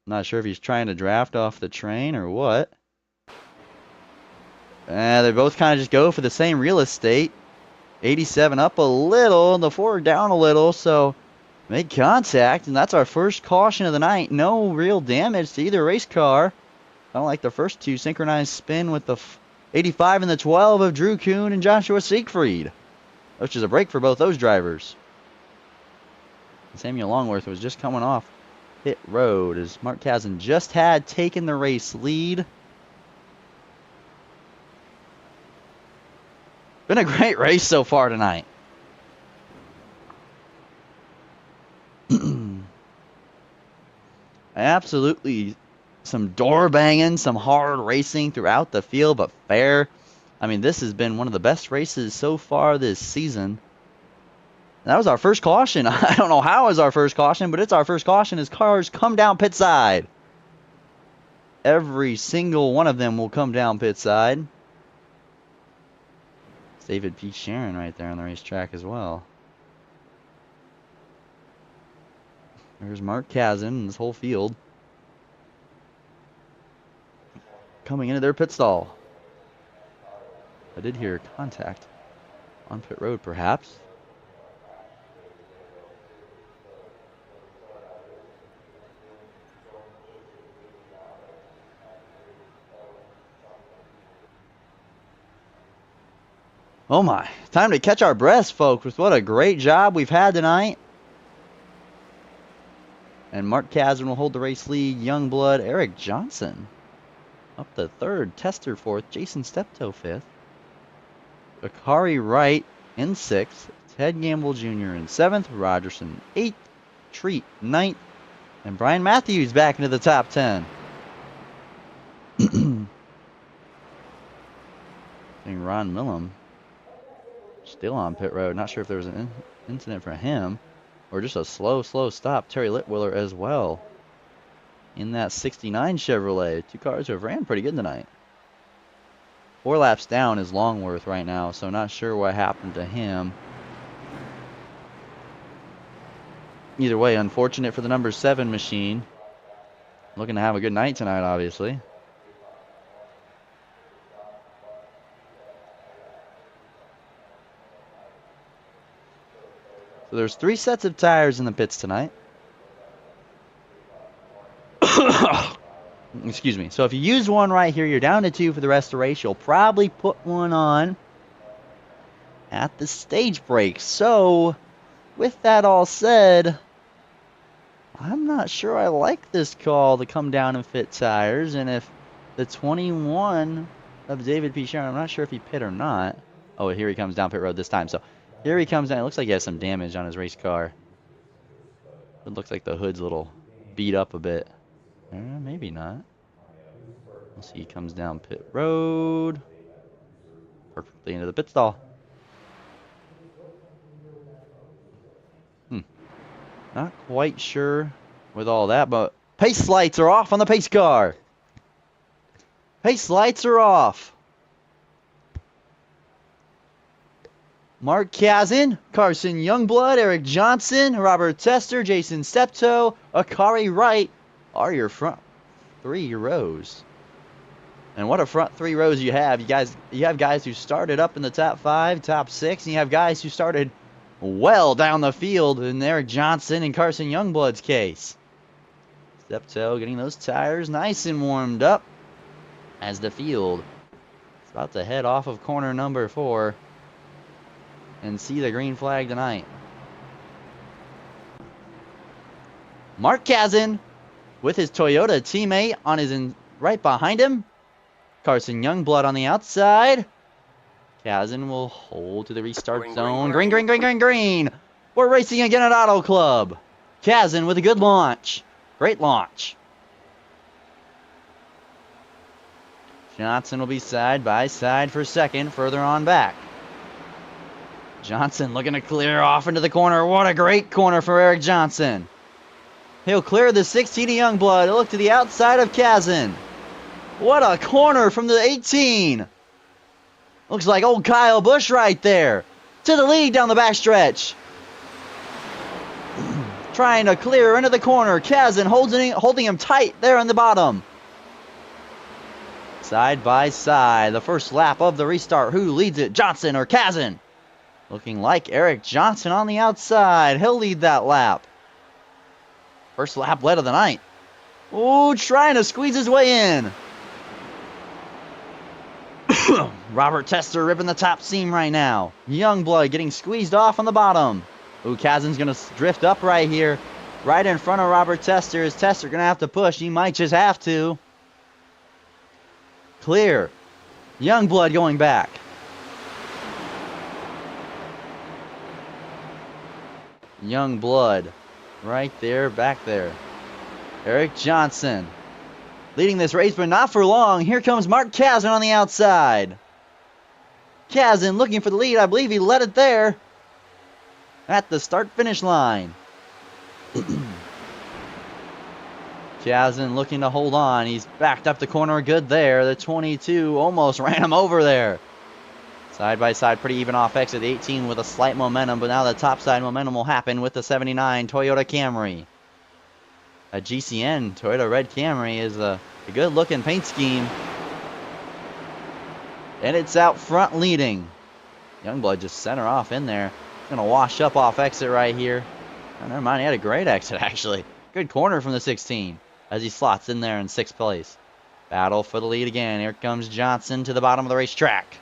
Not sure if he's trying to draft off the train or what. They both kind of just go for the same real estate. 87 up a little, and the Ford down a little, so make contact, and that's our first caution of the night. No real damage to either race car. Kind of like the first two synchronized spin with the 85 and the 12 of Drew Kuhn and Joshua Siegfried, which is a break for both those drivers. Samuel Longworth was just coming off pit road as Mark Kazin just had taken the race lead. Been a great race so far tonight. Absolutely some door banging, some hard racing throughout the field, but fair. I mean, this has been one of the best races so far this season. That was our first caution. I don't know how it was our first caution, but it's our first caution as cars come down pit side. Every single one of them will come down pit side. It's David P. Sharon right there on the racetrack as well. There's Mark Kazin and this whole field coming into their pit stall. I did hear contact on pit road, perhaps. Oh my, time to catch our breaths, folks. What a great job we've had tonight. And Mark Kazan will hold the race lead. Youngblood, Eric Johnson up to third. Tester fourth. Jason Steptoe fifth. Akari Wright in sixth. Ted Gamble Jr. in seventh. Rogerson eighth. Treat ninth. And Brian Matthews back into the top 10. And Ron Millam still on pit road. Not sure if there was an incident for him or just a slow stop. Terry Litwiller as well in that 69 Chevrolet. Two cars who have ran pretty good tonight. 4 laps down is Longworth right now, so not sure what happened to him. Either way, unfortunate for the number 7 machine. Looking to have a good night tonight, obviously. So there's 3 sets of tires in the pits tonight. Excuse me. So if you use one right here, you're down to 2 for the rest of the race. You'll probably put one on at the stage break. So with that all said, I'm not sure I like this call to come down and fit tires. And if the 21 of David P. Sharon, I'm not sure if he pit or not. Oh, here he comes down pit road this time. So here he comes down. It looks like he has some damage on his race car. It looks like the hood's a little beat up a bit. Maybe not. We'll see. He comes down pit road. Perfectly into the pit stall. Not quite sure with all that, but pace lights are off on the pace car. Pace lights are off. Mark Kazan, Carson Youngblood, Eric Johnson, Robert Tester, Jason Steptoe, Akari Wright are your front 3 rows. And what a front 3 rows you have. You have guys who started up in the top 5, top 6, and you have guys who started well down the field in Eric Johnson and Carson Youngblood's case. Steptoe getting those tires nice and warmed up as the field is about to head off of corner number 4 and see the green flag tonight. Mark Kazan with his Toyota teammate on his right behind him. Carson Youngblood on the outside. Kazan will hold to the restart zone. Green. We're racing again at Auto Club. Kazan with a good launch. Great launch. Johnson will be side by side for second, further on back. Johnson looking to clear off into the corner. What a great corner for Eric Johnson. He'll clear the 16 of Youngblood. He'll look to the outside of Kazan. What a corner from the 18. Looks like old Kyle Busch right there. To the lead down the backstretch. Trying to clear into the corner. Kazan holding him tight there on the bottom. Side by side. The first lap of the restart. Who leads it? Johnson or Kazan? Looking like Eric Johnson on the outside. He'll lead that lap. First lap led of the night. Ooh, trying to squeeze his way in. Robert Tester ripping the top seam right now. Youngblood getting squeezed off on the bottom. Ooh, Kazan's going to drift up right here. Right in front of Robert Tester. Is Tester going to have to push? He might just have to. Clear. Youngblood going back. Youngblood right there, back there. Eric Johnson leading this race, but not for long. Here comes Mark Kazan on the outside. Kazan looking for the lead. I believe he led it there at the start-finish line. Kazan looking to hold on. He's backed up the corner good there. The 22 almost ran him over there. Side by side, pretty even off exit. The 18 with a slight momentum, but now the top side momentum will happen with the 79 Toyota Camry. A GCN Toyota Red Camry is a good looking paint scheme. And it's out front leading. Youngblood just center off in there. Gonna wash up off exit right here. Oh, never mind, he had a great exit actually. Good corner from the 16 as he slots in there in 6th place. Battle for the lead again. Here comes Johnson to the bottom of the racetrack.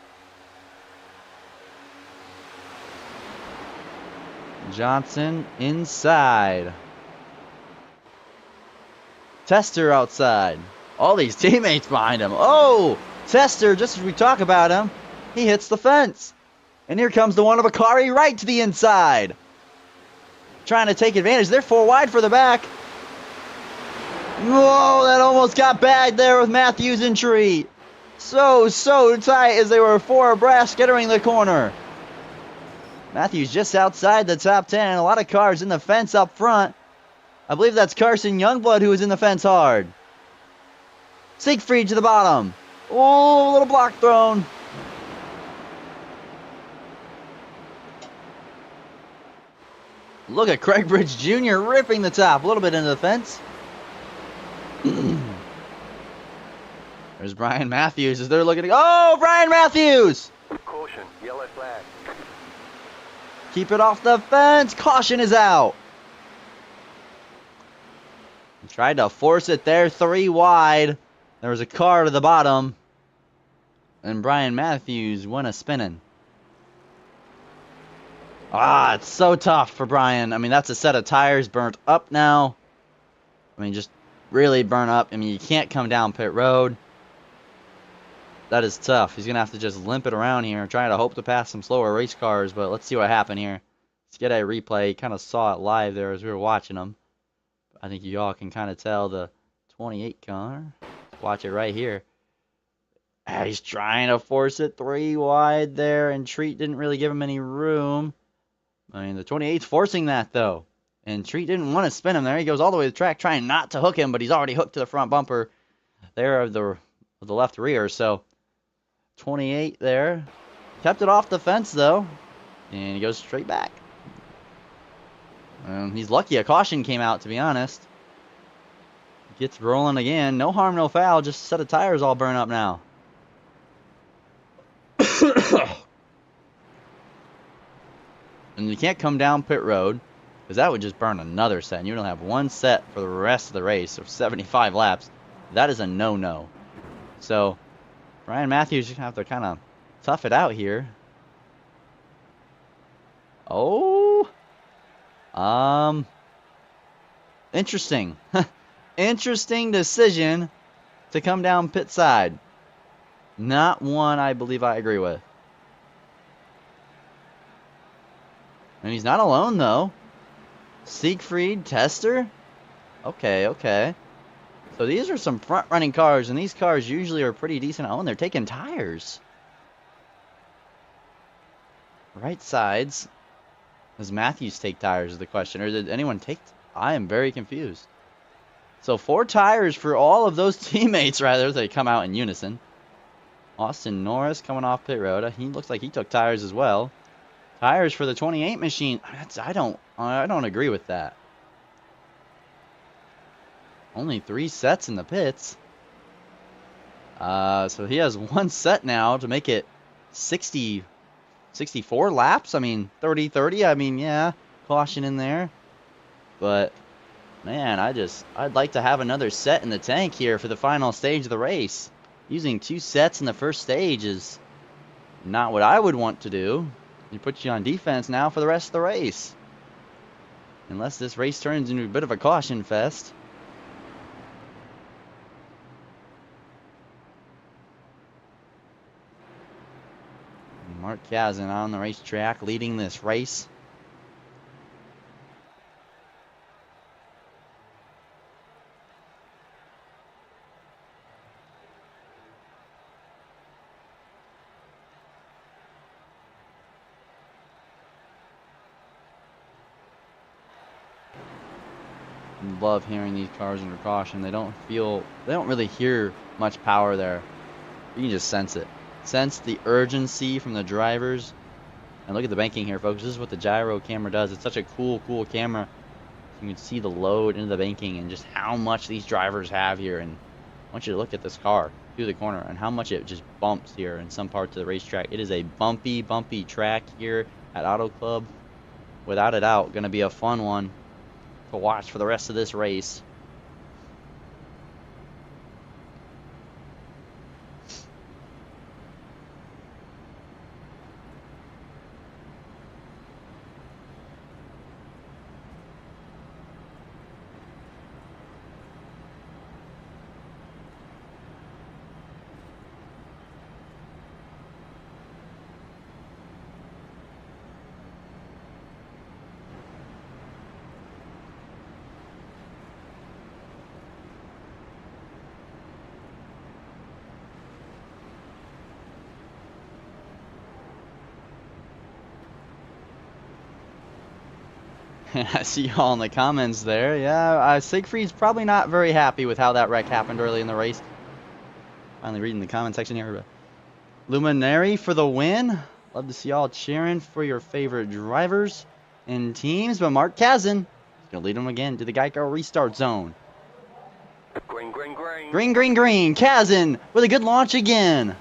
Johnson inside. Tester outside. All these teammates behind him. Oh, Tester, just as we talk about him, he hits the fence. And here comes the one of Akari right to the inside. Trying to take advantage. They're 4 wide for the back. Whoa, that almost got bagged there with Matthews and Tree. So tight as they were 4 abreast entering the corner. Matthews just outside the top 10. A lot of cars in the fence up front. I believe that's Carson Youngblood who was in the fence hard. Siegfried to the bottom. Oh, a little block thrown. Look at Craig Bridge Jr. ripping the top a little bit into the fence. There's Brian Matthews as they're looking to... Oh, Brian Matthews! Caution, yellow flag. Keep it off the fence. Caution is out. Tried to force it there, 3 wide. There was a car to the bottom. And Brian Matthews went a spinning. Ah, it's so tough for Brian. I mean, that's a set of tires burnt up now. I mean, just really burnt up. I mean, you can't come down pit road. That is tough. He's going to have to just limp it around here and try to hope to pass some slower race cars. But let's see what happened here. Let's get a replay. Kind of saw it live there as we were watching them. I think you all can kind of tell the 28 car. Let's watch it right here. He's trying to force it 3 wide there, and Treat didn't really give him any room. I mean, the 28's forcing that, though. And Treat didn't want to spin him there. He goes all the way to the track trying not to hook him, but he's already hooked to the front bumper there of the left rear. So 28 there. Kept it off the fence, though. And he goes straight back. He's lucky a caution came out, to be honest. Gets rolling again. No harm, no foul. Just a set of tires all burn up now. And you can't come down pit road, because that would just burn another set. And you don't have 1 set for the rest of the race of 75 laps. That is a no-no. So, Brian Matthews is going to have to kind of tough it out here. Oh. Interesting. Interesting decision to come down pit side. Not one I believe I agree with. And he's not alone, though. Siegfried, Tester. Okay. So these are some front-running cars, and these cars usually are pretty decent. Oh, and they're taking tires. Right sides. Does Matthews take tires is the question, or did anyone take... I am very confused. So 4 tires for all of those teammates, rather. They come out in unison. Austin Norris coming off pit road. He looks like he took tires as well. Tires for the 28 machine. I don't agree with that. Only 3 sets in the pits. So he has 1 set now to make it 64 laps. I mean, 30-30. I mean, yeah, caution in there. But man, I'd like to have another set in the tank here for the final stage of the race. Using 2 sets in the first stage is not what I would want to do. It puts you on defense now for the rest of the race. Unless this race turns into a bit of a caution fest. Mark Kazin on the racetrack leading this race. Love hearing these cars under caution. They don't really hear much power there. You can just sense it. Sense the urgency from the drivers. And look at the banking here, folks. This is what the gyro camera does. It's such a cool camera. You can see the load into the banking and just how much these drivers have here. And want you to look at this car through the corner and how much it just bumps here in some parts of the racetrack. It is a bumpy, bumpy track here at Auto Club. Without a doubt, going to be a fun one to watch for the rest of this race. I see y'all in the comments there. Yeah, Siegfried's probably not very happy with how that wreck happened early in the race. Finally reading the comment section here. Luminary for the win. Love to see y'all cheering for your favorite drivers and teams. But Mark Kazin is going to lead them again to the Geico restart zone. Green, green, green. Green, green, green. Kazin with a good launch again.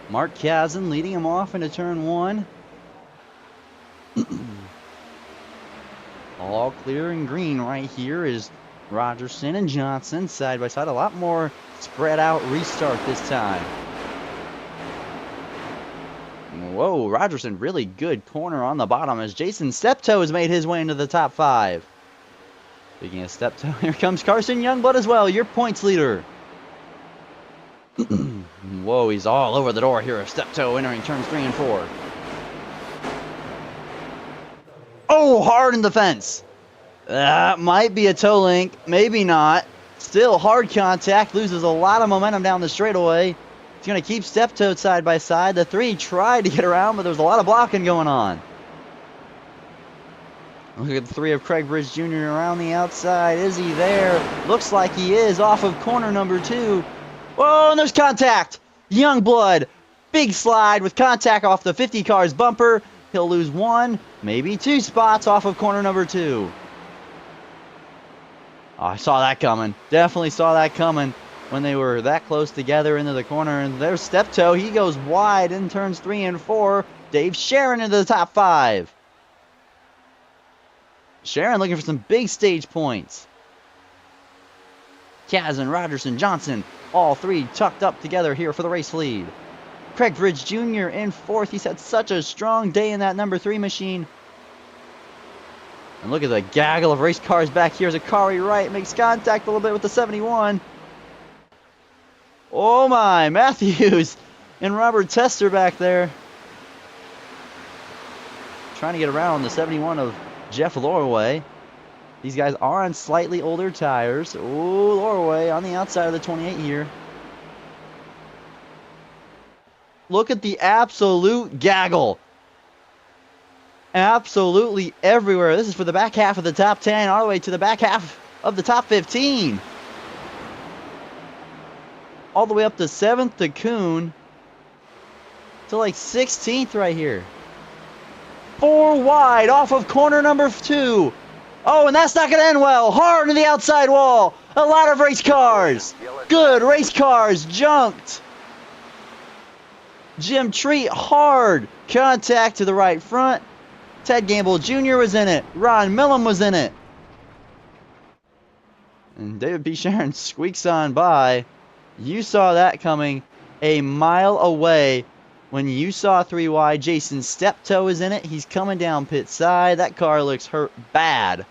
Mark Kazin leading him off into turn 1. All clear and green right here is Rogerson and Johnson side by side. A lot more spread out restart this time. Whoa, Rogerson really good corner on the bottom as Jason Steptoe has made his way into the top 5. Speaking of Steptoe, here comes Carson Youngblood as well, your points leader. Whoa, he's all over the door here of Steptoe entering turns 3 and 4. Oh, hard in the fence. That might be a toe link. Maybe not. Still hard contact. Loses a lot of momentum down the straightaway. He's going to keep Steptoe side by side. The 3 tried to get around, but there was a lot of blocking going on. Look at the 3 of Craig Bridge Jr. around the outside. Is he there? Looks like he is off of corner number 2. Whoa, and there's contact. Youngblood. Big slide with contact off the 50 car's bumper. He'll lose 1, maybe 2 spots off of corner number 2. Oh, I saw that coming. Definitely saw that coming when they were that close together into the corner. And there's Steptoe. He goes wide in turns 3 and 4. Dave Sharon into the top 5. Sharon looking for some big stage points. Kazin, Rogerson, Johnson, all 3 tucked up together here for the race lead. Craig Bridge Jr. in 4th. He's had such a strong day in that number 3 machine. And look at the gaggle of race cars back here as Akari Wright makes contact a little bit with the 71. Oh my, Matthews and Robert Tester back there. Trying to get around the 71 of Jeff Lorway. These guys are on slightly older tires. Oh, Lorway on the outside of the 28 here. Look at the absolute gaggle. Absolutely everywhere. This is for the back half of the top 10 all the way to the back half of the top 15. All the way up to 7th to Kuhn. To like 16th right here. 4 wide off of corner number 2. Oh, and that's not going to end well. Hard to the outside wall. A lot of race cars. Good race cars junked. Jim Treat, hard contact to the right front. Ted Gamble Jr. was in it. Ron Millum was in it. And David P. Sharon squeaks on by. You saw that coming a mile away when you saw 3 wide. Jason Steptoe is in it. He's coming down pit side. That car looks hurt bad.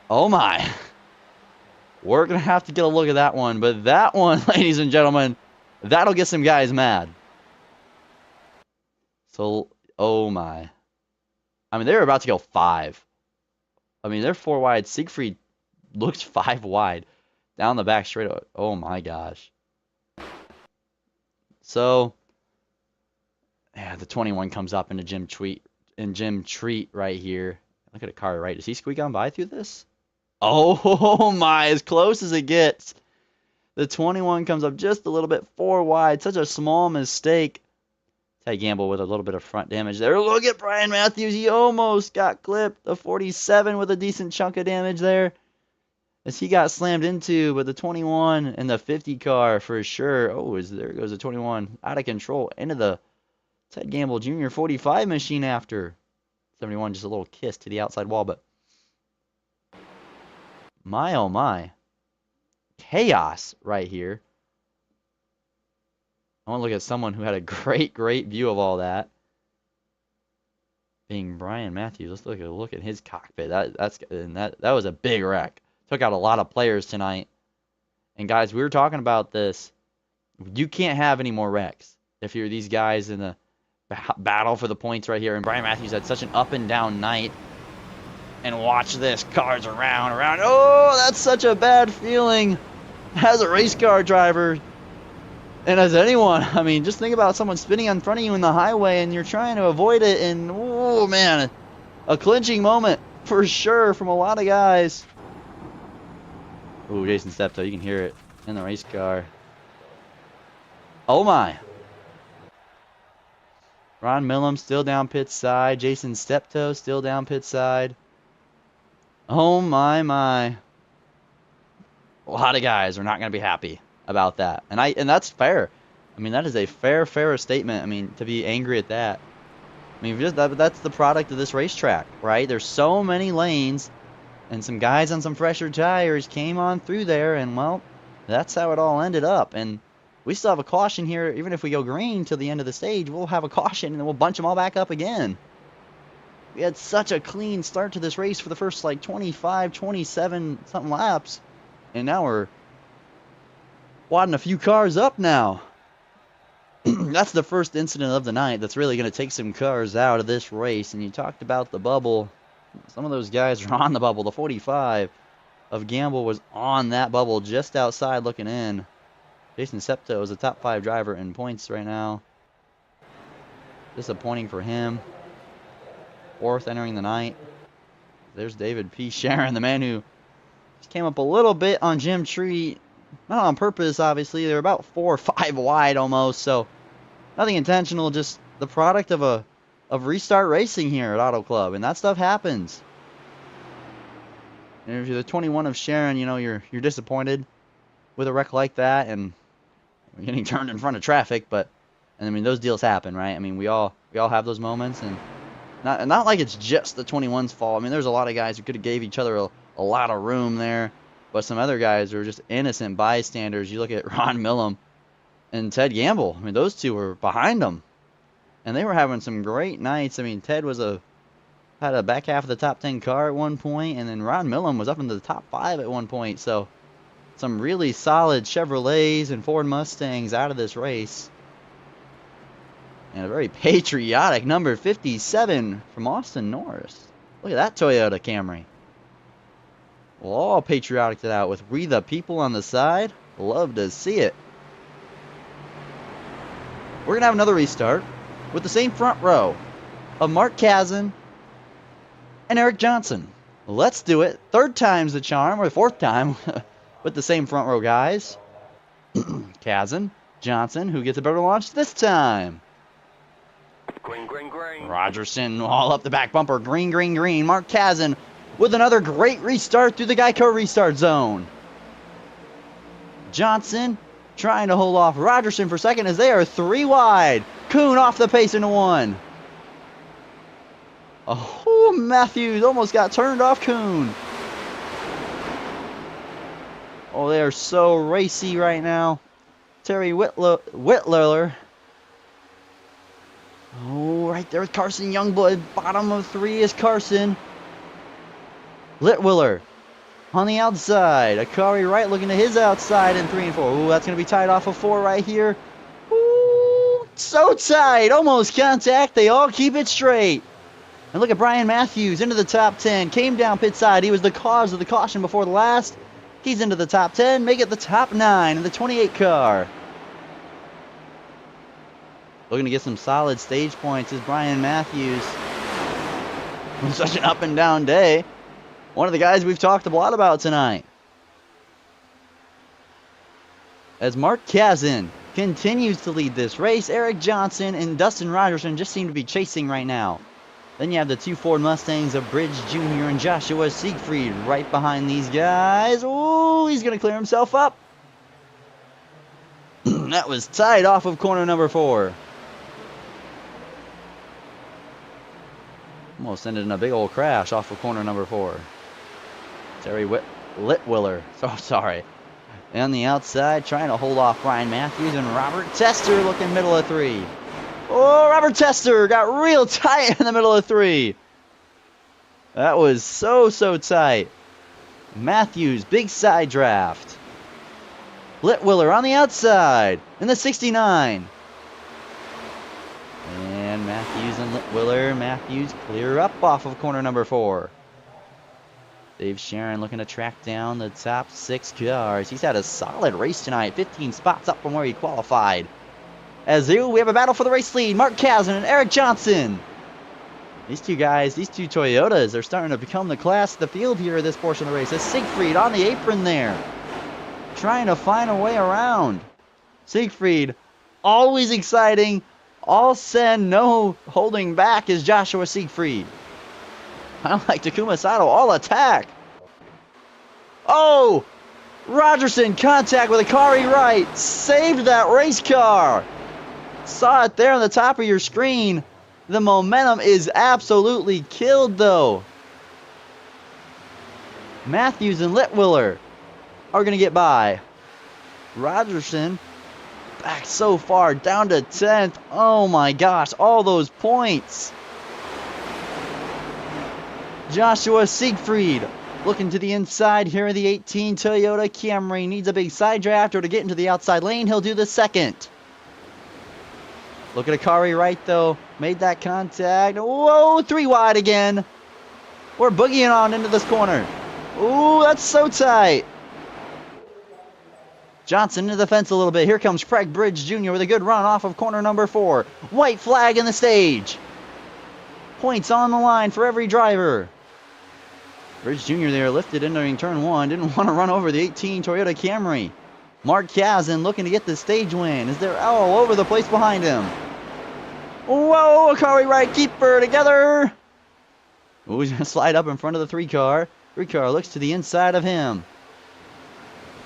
Oh my. We're going to have to get a look at that one. But that one, ladies and gentlemen, that'll get some guys mad. So, oh my. I mean, they were about to go 5. I mean, they're 4 wide. Siegfried looks 5 wide down the back straight. Oh my gosh. So, yeah, the 21 comes up into Jim Treat right here. Look at a car right. Does he squeak on by through this? Oh my, as close as it gets. The 21 comes up just a little bit 4 wide. Such a small mistake. Ted Gamble with a little bit of front damage there. Look at Brian Matthews. He almost got clipped. The 47 with a decent chunk of damage there. As he got slammed into with the 21 and the 50 car for sure. Oh, there goes the 21 out of control into the Ted Gamble Jr. 45 machine after. 71 just a little kiss to the outside wall, but my oh my. Chaos right here. I want to look at someone who had a great view of all that. Being Brian Matthews. Let's look at his cockpit. That was a big wreck. Took out a lot of players tonight. And guys, we were talking about this. You can't have any more wrecks if you're these guys in the battle for the points right here. And Brian Matthews had such an up and down night. And watch this. Cars around. Oh, that's such a bad feeling as a race car driver. And as anyone, I mean, just think about someone spinning in front of you in the highway and you're trying to avoid it. And, oh, man, a clinching moment for sure from a lot of guys. Ooh, Jason Steptoe, you can hear it in the race car. Oh my. Ron Millam still down pit side. Jason Steptoe still down pit side. Oh my. A lot of guys are not going to be happy about that. And that's fair. I mean, that is a fair statement. I mean, to be angry at that. I mean, that's the product of this racetrack, right? There's so many lanes. And some guys on some fresher tires came on through there, and, well, that's how it all ended up. And we still have a caution here. Even if we go green till the end of the stage, we'll have a caution, and then we'll bunch them all back up again. We had such a clean start to this race for the first, like, 25, 27-something laps. And now we're wadding a few cars up now. That's the first incident of the night that's really going to take some cars out of this race. And you talked about the bubble. Some of those guys are on the bubble. The 45 of Gamble was on that bubble just outside looking in. Jason Steptoe is a top 5 driver in points right now. Disappointing for him. 4th entering the night. There's David P. Sharon, the man who just came up a little bit on Jim Tree. Not on purpose, obviously. They're about 4 or 5 wide almost, so nothing intentional, just the product of restart racing here at Auto Club, and that stuff happens. And if you're the 21 of Sharon, you know you're disappointed with a wreck like that and getting turned in front of traffic, but I mean those deals happen, right? I mean we all have those moments, and not like it's just the 21's fault. I mean there's a lot of guys who could have gave each other a lot of room there, but some other guys were just innocent bystanders. You look at Ron Millam and Ted Gamble. I mean those two were behind them. And they were having some great nights. I mean, Ted had a back half of the top 10 car at one point, and then Ron Millam was up into the top 5 at one point. So, some really solid Chevrolets and Ford Mustangs out of this race. And a very patriotic number 57 from Austin Norris. Look at that Toyota Camry. Well, all patriotic to that with "We the People" on the side. Love to see it. We're going to have another restart with the same front row of Mark Kazin and Eric Johnson. Let's do it. 3rd time's the charm, or 4th time with the same front row guys. Kazin, Johnson, who gets a better launch this time? Green. Rogerson all up the back bumper. Green. Mark Kazin with another great restart through the Geico restart zone. Johnson trying to hold off Rogerson for second as they are 3 wide. Kuhn off the pace into 1. Oh, Matthews almost got turned off Kuhn. Oh, they are so racy right now. Terry Whitler. Oh, right there with Carson Youngblood. Bottom of 3 is Carson. Litwiller on the outside. Akari Wright looking to his outside in 3 and 4. Ooh, that's going to be tied off of 4 right here. Ooh, so tight. Almost contact. They all keep it straight. And look at Brian Matthews into the top 10. Came down pit side. He was the cause of the caution before the last. He's into the top 10. Make it the top 9 in the 28 car. Looking to get some solid stage points is Brian Matthews. On such an up and down day. One of the guys we've talked a lot about tonight. As Mark Kazin continues to lead this race. Eric Johnson and Dustin Rogerson just seem to be chasing right now. Then you have the two Ford Mustangs of Bridge Jr. and Joshua Siegfried right behind these guys. Oh, he's going to clear himself up. That was tight off of corner number 4. Almost ended in a big old crash off of corner number 4. Terry Litwiller. So sorry. On the outside, trying to hold off Brian Matthews, and Robert Tester looking middle of 3. Oh, Robert Tester got real tight in the middle of 3. That was so tight. Matthews, big side draft. Litwiller on the outside in the 69. And Matthews and Litwiller. Matthews clear up off of corner number 4. Dave Sharon looking to track down the top 6 cars. He's had a solid race tonight, 15 spots up from where he qualified. As here we have a battle for the race lead, Mark Kazan and Eric Johnson. These two guys, these two Toyotas are starting to become the class of the field here in this portion of the race. As Siegfried on the apron there, trying to find a way around. Siegfried, always exciting, all send, no holding back is Joshua Siegfried. I like Takuma Sato, all attack. Oh! Rogerson, contact with Akari right. Saved that race car. Saw it there on the top of your screen. The momentum is absolutely killed, though. Matthews and Litwiller are going to get by. Rogerson back so far, down to 10th. Oh my gosh, all those points. Joshua Siegfried looking to the inside here in the 18 Toyota Camry. Needs a big side draft or to get into the outside lane. He'll do the second. Look at Akari right though. Made that contact. Whoa, 3 wide again. We're boogieing on into this corner. Ooh, that's so tight. Johnson into the fence a little bit. Here comes Craig Bridge Jr. with a good run off of corner number 4. White flag in the stage. Points on the line for every driver. Bridge Jr. there lifted entering turn 1. Didn't want to run over the 18 Toyota Camry. Mark Kazan looking to get the stage win. Is there all over the place behind him? Whoa, Akari right keeper together. Oh, he's going to slide up in front of the 3 car. 3 car looks to the inside of him.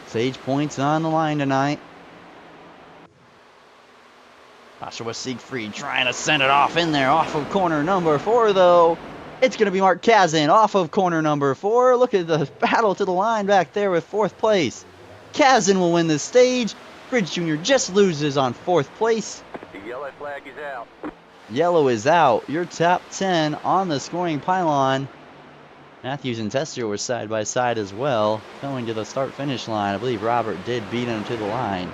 Sage points on the line tonight. Joshua Siegfried trying to send it off in there off of corner number 4 though. It's going to be Mark Kazan off of corner number 4. Look at the battle to the line back there with 4th place. Kazan will win this stage. Bridge Jr. just loses on 4th place. The yellow flag is out. Yellow is out. Your top 10 on the scoring pylon. Matthews and Tester were side by side as well, going to the start-finish line. I believe Robert did beat him to the line.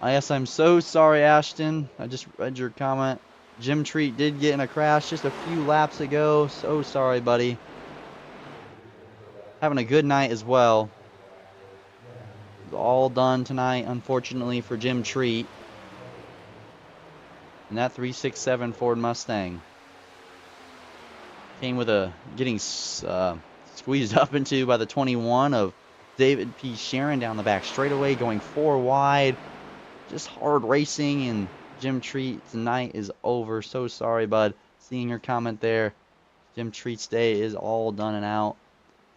Yes, I'm so sorry, Ashton. I just read your comment. Jim Treat did get in a crash just a few laps ago. So sorry, buddy. Having a good night as well. All done tonight, unfortunately, for Jim Treat. And that 367 Ford Mustang came with a getting squeezed up into by the 21 of David P. Sharon down the back straightaway, going 4 wide. Just hard racing, and Jim Treat tonight is over. So sorry, bud. Seeing your comment there. Jim Treat's day is all done and out.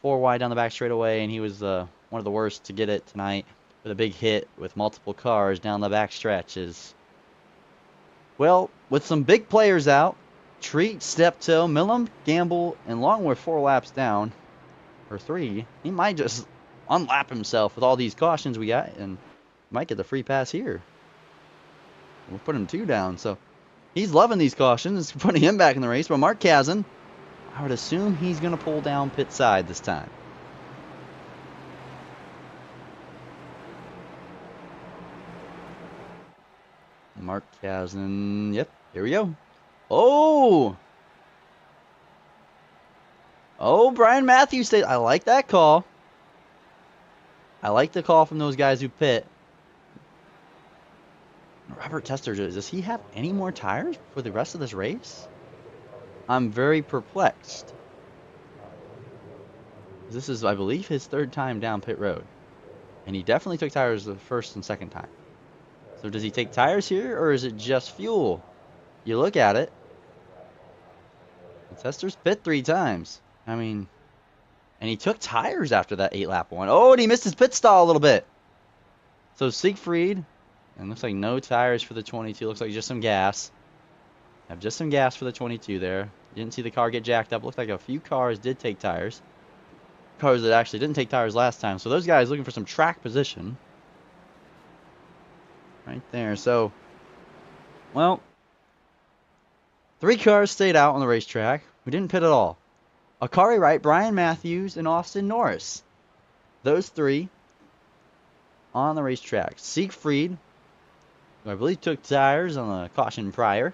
4 wide down the back straightaway, and he was one of the worst to get it tonight with a big hit with multiple cars down the back stretches. Well, with some big players out, Treat, Steptoe, Millam, Gamble, and Longworth 4 laps down, or 3, he might just unlap himself with all these cautions we got and might get the free pass here. We'll put him 2 down, so he's loving these cautions, putting him back in the race. But Mark Kazan, I would assume he's going to pull down pit side this time. Mark Kazan, yep, here we go. Oh! Oh, Brian Matthews stayed. I like that call. I like the call from those guys who pit. Robert Tester, does he have any more tires for the rest of this race? I'm very perplexed. This is, I believe, his third time down pit road. And he definitely took tires the first and second time. So does he take tires here, or is it just fuel? You look at it. Tester's pit 3 times. I mean, and he took tires after that 8-lap one. Oh, and he missed his pit stall a little bit. So Siegfried, and looks like no tires for the 22. Looks like just some gas. Have just some gas for the 22 there. Didn't see the car get jacked up. Looked like a few cars did take tires. Cars that actually didn't take tires last time. So those guys looking for some track position. Right there. So, well, 3 cars stayed out on the racetrack. We didn't pit at all. Akari Wright, Brian Matthews, and Austin Norris. Those 3 on the racetrack. Siegfried, who I believe took tires on the caution prior.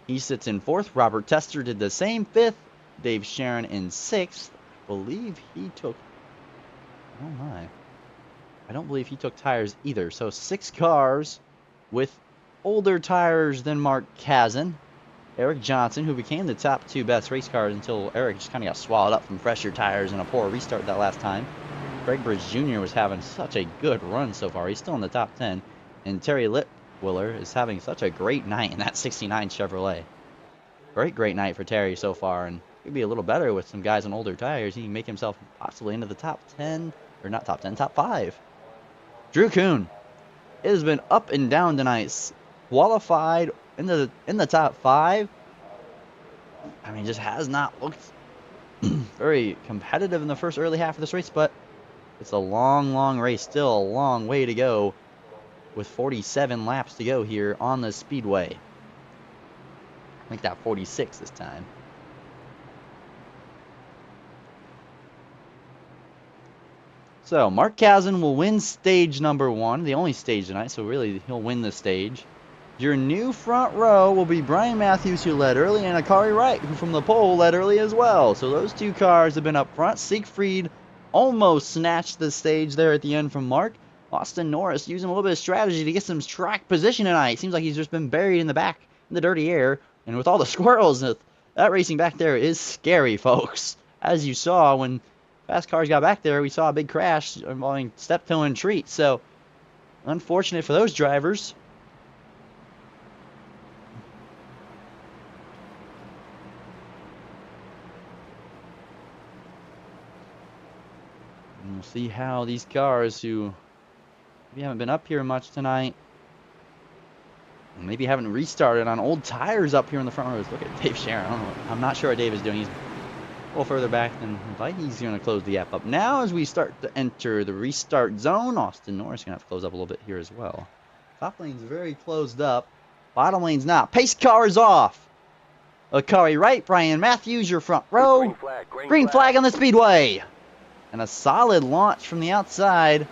He sits in 4th. Robert Tester did the same, 5th. Dave Sharon in 6th. I believe he took... Oh my. I don't believe he took tires either. So 6 cars with older tires than Mark Kazan. Eric Johnson, who became the top 2 best race cars until Eric just kind of got swallowed up from fresher tires and a poor restart that last time. Craig Bridge Jr. was having such a good run so far. He's still in the top 10. And Terry Litwiller is having such a great night in that 69 Chevrolet. Great night for Terry so far. And he'd be a little better with some guys on older tires. He can make himself possibly into the top 10. Or not top 10, top 5. Drew Kuhn. It has been up and down tonight. Qualified in the top 5. I mean, just has not looked very competitive in the first early half of this race, but it's a long race. Still a long way to go with 47 laps to go here on the Speedway. I think that 46 this time. So, Mark Kazan will win stage number 1, the only stage tonight, so really he'll win the stage. Your new front row will be Brian Matthews, who led early, and Akari Wright, who from the pole led early as well. So those 2 cars have been up front. Siegfried almost snatched the stage there at the end from Mark. Austin Norris using a little bit of strategy to get some track position tonight. Seems like he's just been buried in the back in the dirty air. And with all the squirrels, that racing back there is scary, folks. As you saw when fast cars got back there, we saw a big crash involving Steptoe and Treat. So unfortunate for those drivers. We'll see how these cars who maybe haven't been up here much tonight, maybe haven't restarted on old tires up here in the front rows. Look at Dave Sharon. I'm not sure what Dave is doing. He's a little further back than like he's going to close the gap up. Now as we start to enter the restart zone, Austin Norris is going to have to close up a little bit here as well. Top lane's very closed up. Bottom lane's not. Pace car is off. Akari Wright, Brian Matthews, your front row. Green flag on the Speedway. And a solid launch from the outside.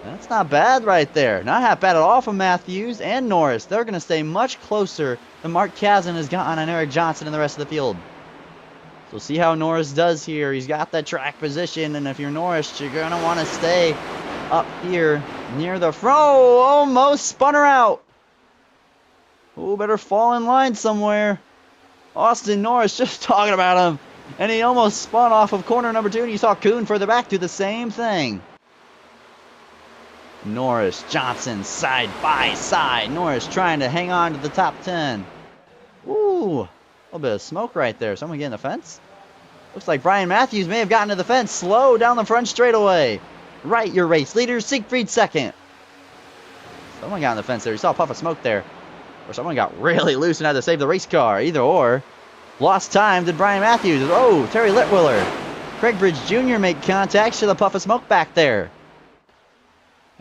That's not bad right there. Not half bad at all from Matthews and Norris. They're going to stay much closer than Mark Kazan has gotten on Eric Johnson and the rest of the field. So see how Norris does here. He's got that track position, and if you're Norris, you're going to want to stay up here near the front. Oh, almost spun her out. Oh, better fall in line somewhere. Austin Norris just talking about him. And he almost spun off of corner number 2, and you saw Kuhn further back do the same thing. Norris, Johnson, side by side. Norris trying to hang on to the top 10. Ooh, a little bit of smoke right there. Someone getting the fence? Looks like Brian Matthews may have gotten to the fence. Slow down the front straightaway. Right, your race leader, Siegfried second. Someone got on the fence there. You saw a puff of smoke there. Or someone got really loose and had to save the race car. Either or. Lost time did Brian Matthews. Oh, Terry Litwiller. Craig Bridge Jr. make contact. Should a puff of smoke back there.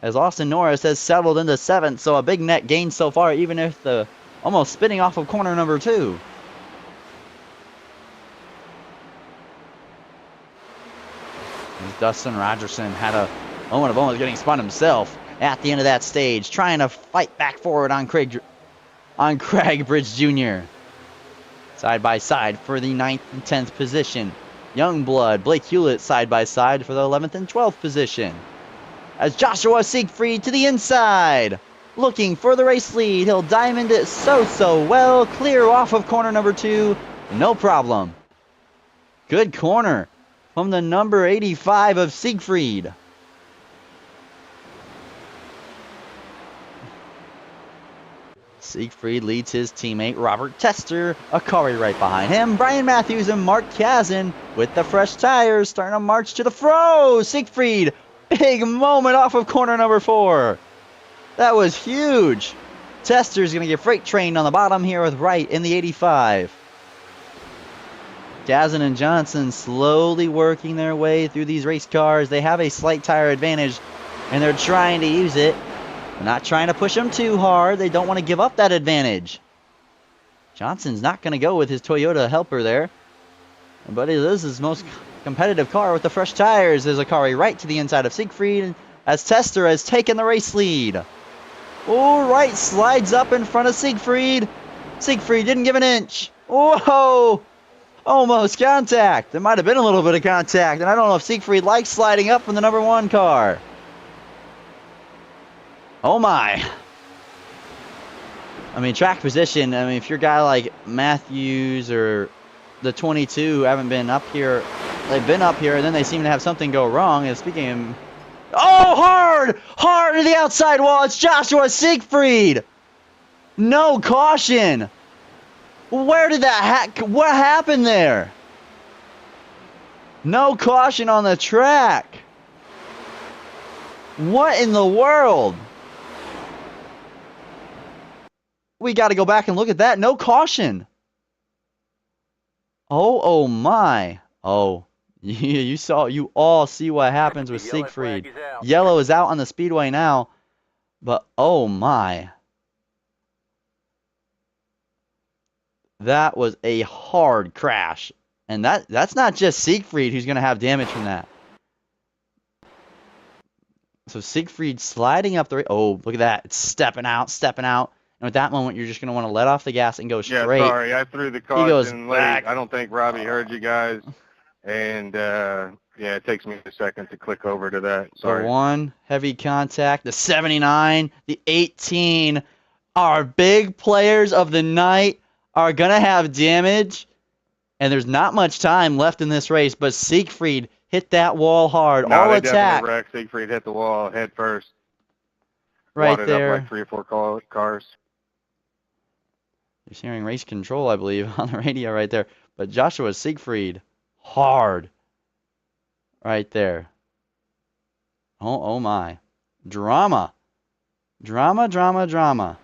As Austin Norris has settled into 7th. So a big net gain so far, even if the almost spinning off of corner number 2. Dustin Rogerson had a moment of almost getting spun himself at the end of that stage, trying to fight back forward on Craig Bridge Jr. Side by side for the 9th and 10th position. Youngblood, Blake Hewlett side by side for the 11th and 12th position. As Joshua Siegfried to the inside. looking for the race lead. He'll diamond it so well. Clear off of corner number 2. No problem. Good corner from the number 85 of Siegfried. Siegfried leads his teammate Robert Tester, Akari right behind him. Brian Matthews and Mark Kazin with the fresh tires starting to march to the fro. Siegfried, big moment off of corner number 4. That was huge. Tester's going to get freight trained on the bottom here with Wright in the 85. Kazin and Johnson slowly working their way through these race cars. They have a slight tire advantage, and they're trying to use it. They're not trying to push them too hard. They don't want to give up that advantage. Johnson's not going to go with his Toyota helper there. But it is his most competitive car with the fresh tires. There's Akari right to the inside of Siegfried as Tester has taken the race lead. Oh, Wright slides up in front of Siegfried. Siegfried didn't give an inch. Whoa! Almost contact. There might have been a little bit of contact. And I don't know if Siegfried likes sliding up from the number 1 car. Oh my. I mean, track position. I mean, if you're a guy like Matthews or the 22 who haven't been up here, they've been up here and then they seem to have something go wrong. And speaking of, oh, hard to the outside wall. It's Joshua Siegfried. No caution. Where did that what happened there? No caution on the track. What in the world? We got to go back and look at that. No caution. Oh my. Oh, you all see what happens with Siegfried. Yellow is out on the speedway now. But oh my. That was a hard crash. And that's not just Siegfried who's going to have damage from that. So Siegfried sliding up the... Oh, look at that. It's stepping out. And at that moment, you're just going to want to let off the gas and go straight. Yeah, sorry. I threw the caution late. Back. I don't think Robbie heard you guys. And, yeah, it takes me a second to click over to that. Sorry. The 1, heavy contact. The 79, the 18. Our big players of the night are going to have damage. And there's not much time left in this race. But Siegfried hit that wall hard. No, all they attack. Definitely wrecked. Siegfried hit the wall head first. Right Wadded there. Up like 3 or 4 cars. You're hearing race control, I believe, on the radio right there. But Joshua Siegfried, hard. Right there. Oh my. Drama. Drama.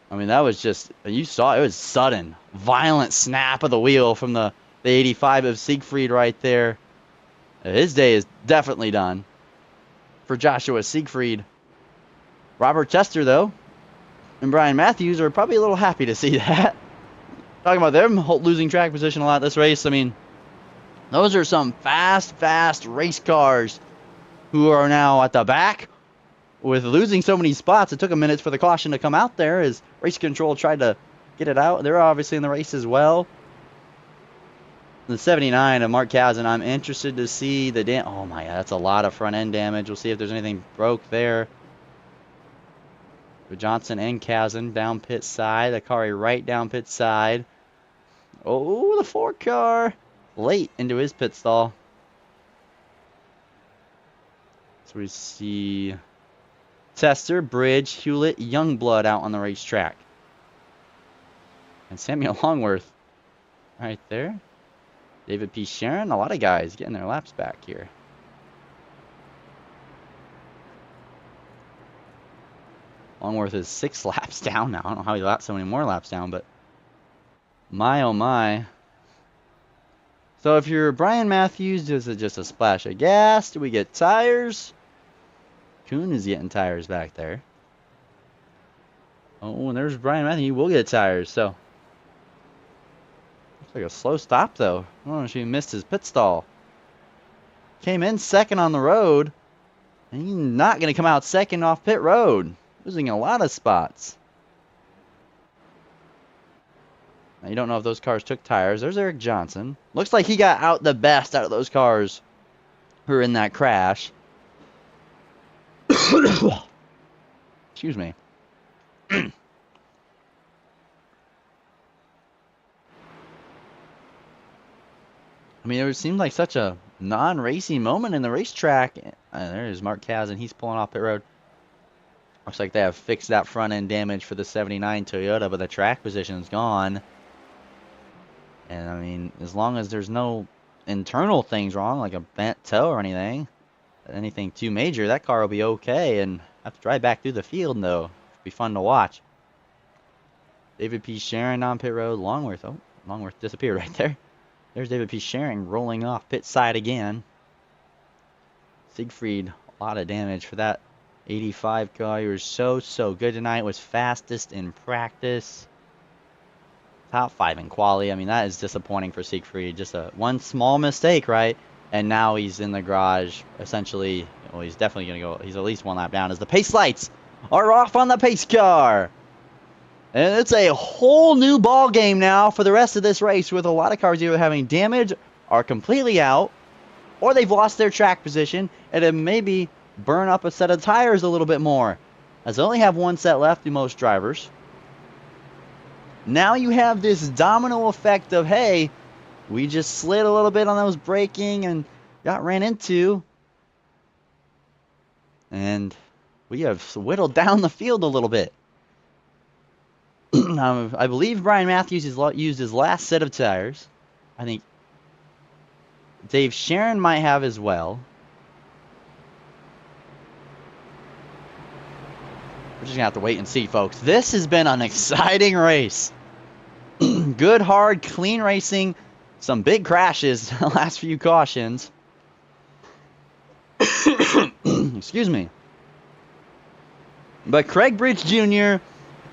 I mean, that was just, you saw, it was sudden. Violent snap of the wheel from the 85 of Siegfried right there. His day is definitely done for Joshua Siegfried. Robert Tester, though, and Brian Matthews are probably a little happy to see that. Talking about them losing track position a lot this race. I mean, those are some fast race cars who are now at the back with losing so many spots. It took a minute for the caution to come out there as race control tried to get it out. They're obviously in the race as well. The 79 of Mark Kazin, I'm interested to see the oh my God, that's a lot of front end damage. We'll see if there's anything broke there. For Johnson and Kazin down pit side. Akari right down pit side. Oh, the 4 car late into his pit stall. So we see Tester, Bridge, Hewlett, Youngblood out on the racetrack. And Samuel Longworth right there. David P. Sharon, a lot of guys getting their laps back here. Longworth is 6 laps down now. I don't know how he got so many more laps down, but my oh my. So if you're Brian Matthews, is it just a splash of gas? Do we get tires? Kuhn is getting tires back there. Oh, and there's Brian Matthews. He will get tires, so. Looks like a slow stop, though. I don't know if he missed his pit stall. Came in second on the road. And he's not going to come out second off pit road. Losing a lot of spots. Now, you don't know if those cars took tires. There's Eric Johnson. Looks like he got out the best out of those cars who were in that crash. Excuse me. I mean, it seemed like such a non-racing moment in the racetrack. There's Mark Kazan. He's pulling off pit road. Looks like they have fixed that front end damage for the 79 Toyota, but the track position's gone. And I mean, as long as there's no internal things wrong, like a bent toe or anything too major, that car will be okay. And have to drive back through the field, though. It'll be fun to watch. David P. Sharon on pit road. Longworth. Oh, Longworth disappeared right there. There's David P. Sharon rolling off pit side again. Siegfried, a lot of damage for that 85 car. He was so good tonight. Was fastest in practice. Top 5 in quali. I mean, that is disappointing for Siegfried. Just one small mistake, right? And now he's in the garage. Essentially, well, he's definitely going to go. He's at least one lap down as the pace lights are off on the pace car. And it's a whole new ball game now for the rest of this race, with a lot of cars either having damage, are completely out, or they've lost their track position, and then maybe burn up a set of tires a little bit more, as they only have one set left to most drivers. Now you have this domino effect of, hey, we just slid a little bit on those braking and got ran into, and we have whittled down the field a little bit. I believe Brian Matthews has used his last set of tires. I think Dave Sharon might have as well. We're just going to have to wait and see, folks. This has been an exciting race. Good, hard, clean racing. Some big crashes the last few cautions. Excuse me. But Craig Bridge Jr.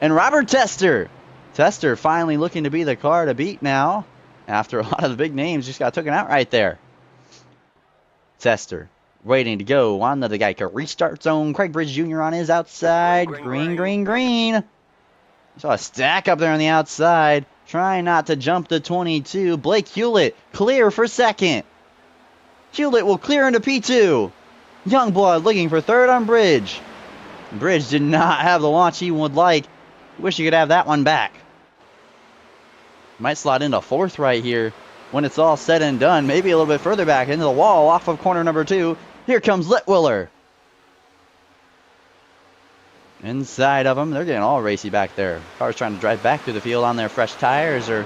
and Robert Tester. Tester finally looking to be the car to beat now, after a lot of the big names just got taken out right there. Tester waiting to go on the Geico restart zone. Craig Bridge Jr. on his outside. Green. Saw a stack up there on the outside. Trying not to jump to 22. Blake Hewlett clear for second. Hewlett will clear into P2. Youngblood looking for third on Bridge. Bridge did not have the launch he would like. Wish you could have that one back. Might slide into fourth right here when it's all said and done. Maybe a little bit further back into the wall off of corner number 2. Here comes Litwiller. Inside of them, they're getting all racy back there. Cars trying to drive back through the field on their fresh tires, or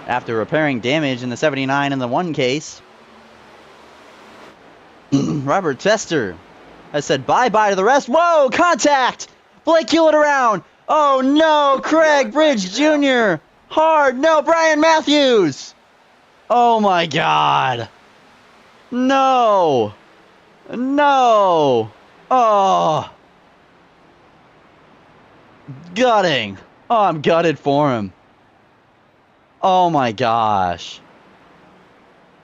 after repairing damage in the 79 in the one case. Robert Tester has said bye-bye to the rest. Whoa, contact! Blake Hewlett around. Oh no, Craig Bridge Jr. Hard, no, Brian Matthews. Oh my God. No. Oh. Gutting. Oh, I'm gutted for him. Oh my gosh.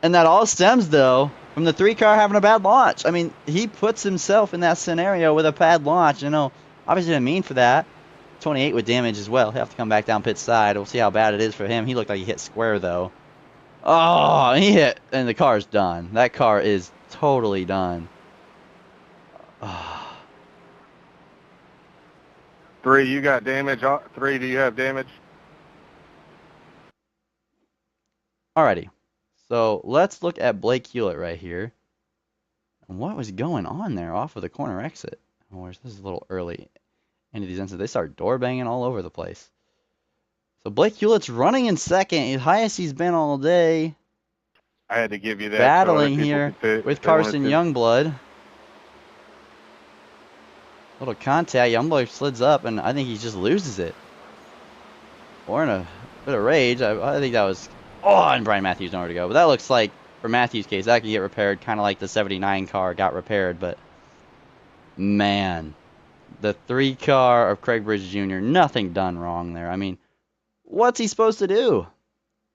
And that all stems, though, from the 3-car having a bad launch. I mean, he puts himself in that scenario with a bad launch. You know, obviously didn't mean for that. 28 with damage as well. He'll have to come back down pit side. We'll see how bad it is for him. He looked like he hit square, though. Oh, he hit, and the car's done. That car is totally done. Oh. 3, you got damage. 3, do you have damage? Alrighty. So let's look at Blake Hewlett right here. And what was going on there off of the corner exit? Oh, this is a little early into these incidents. They start door banging all over the place. So Blake Hewlett's running in second. The highest he's been all day. I had to give you that. Battling here with Carson Youngblood. Little contact. Youngblood slids up, and I think he just loses it. Or in a bit of rage. I think that was... Oh, and Brian Matthews nowhere to go. But that looks like, for Matthews' case, that could get repaired, kind of like the 79 car got repaired. But, man, the 3-car of Craig Bridge Jr., nothing done wrong there. I mean, what's he supposed to do?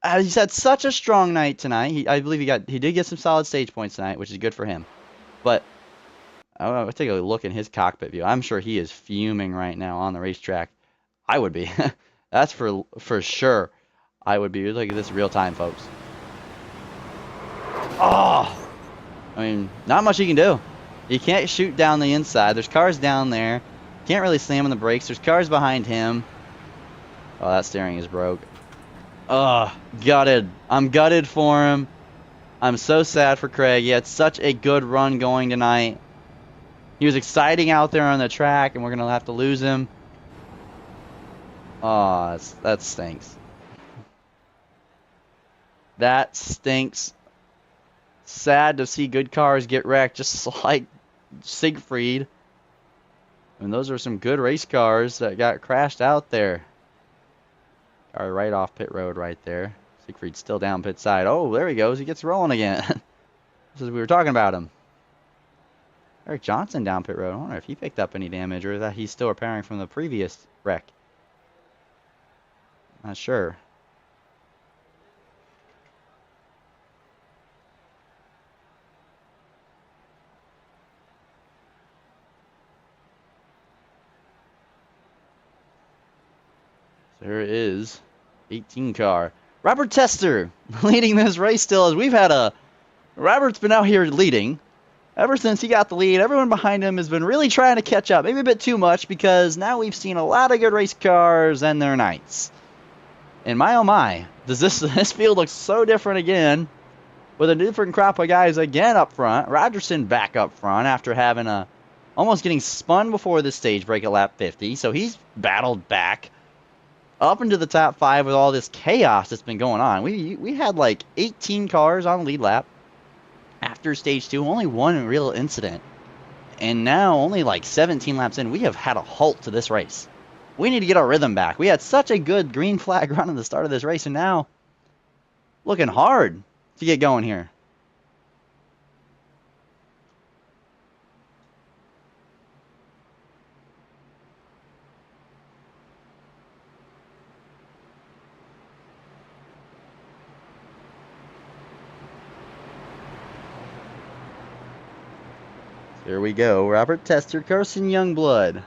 He's had such a strong night tonight. I believe he did get some solid stage points tonight, which is good for him. But I'll take a look in his cockpit view. I'm sure he is fuming right now on the racetrack. I would be. That's for sure. I would be. Look at this real time, folks. Oh! I mean, not much he can do. He can't shoot down the inside. There's cars down there. Can't really slam on the brakes. There's cars behind him. Oh, that steering is broke. Ugh, gutted. I'm gutted for him. I'm so sad for Craig. He had such a good run going tonight. He was exciting out there on the track, and we're going to have to lose him. Oh, that stinks. That stinks. Sad to see good cars get wrecked, just like Siegfried. And those are some good race cars that got crashed out there. Car right off pit road right there. Siegfried's still down pit side. Oh, there he goes. He gets rolling again. Just as we were talking about him. Eric Johnson down pit road. I wonder if he picked up any damage or that he's still repairing from the previous wreck. Not sure. There is 18 car. Robert Tester leading this race still, as we've had a... Robert's been out here leading. Ever since he got the lead, everyone behind him has been really trying to catch up. Maybe a bit too much, because now we've seen a lot of good race cars and their nights. And my oh my, does this field look so different again, with a different crop of guys again up front. Rogerson back up front after having almost getting spun before the stage break at lap 50. So he's battled back up into the top 5 with all this chaos that's been going on. We had like 18 cars on the lead lap after stage 2, only one real incident. And now only like 17 laps in, we have had a halt to this race. We need to get our rhythm back. We had such a good green flag run at the start of this race, and now looking hard to get going here. Here we go. Robert Tester, Carson Youngblood.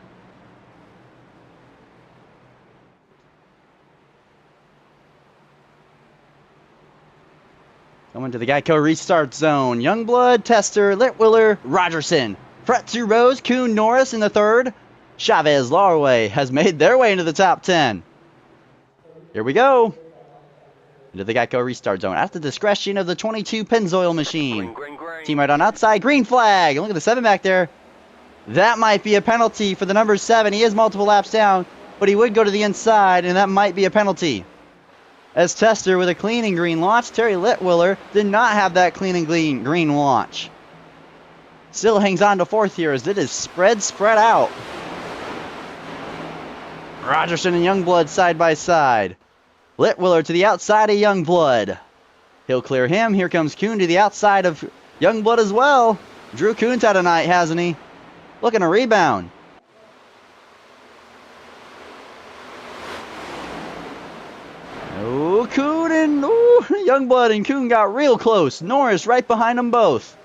Coming to the Geico restart zone. Youngblood, Tester, Litwiller, Rogerson. Fretzer, Rose, Kuhn, Norris in the third. Chavez, Larway has made their way into the top 10. Here we go. Into the Geico restart zone. At the discretion of the 22 Pennzoil machine. Green. Team right on outside. Green flag. Look at the 7 back there. That might be a penalty for the number 7. He is multiple laps down, but he would go to the inside, and that might be a penalty. As Tester with a clean and green launch. Terry Litwiller did not have that clean and green launch. Still hangs on to 4th here as it is spread out. Rogerson and Youngblood side by side. Litwiller to the outside of Youngblood. He'll clear him. Here comes Kuhn to the outside of Youngblood as well. Drew Kuhn's had a night, hasn't he? Looking to rebound. Oh, Kuhn and Youngblood and Kuhn got real close. Norris right behind them both.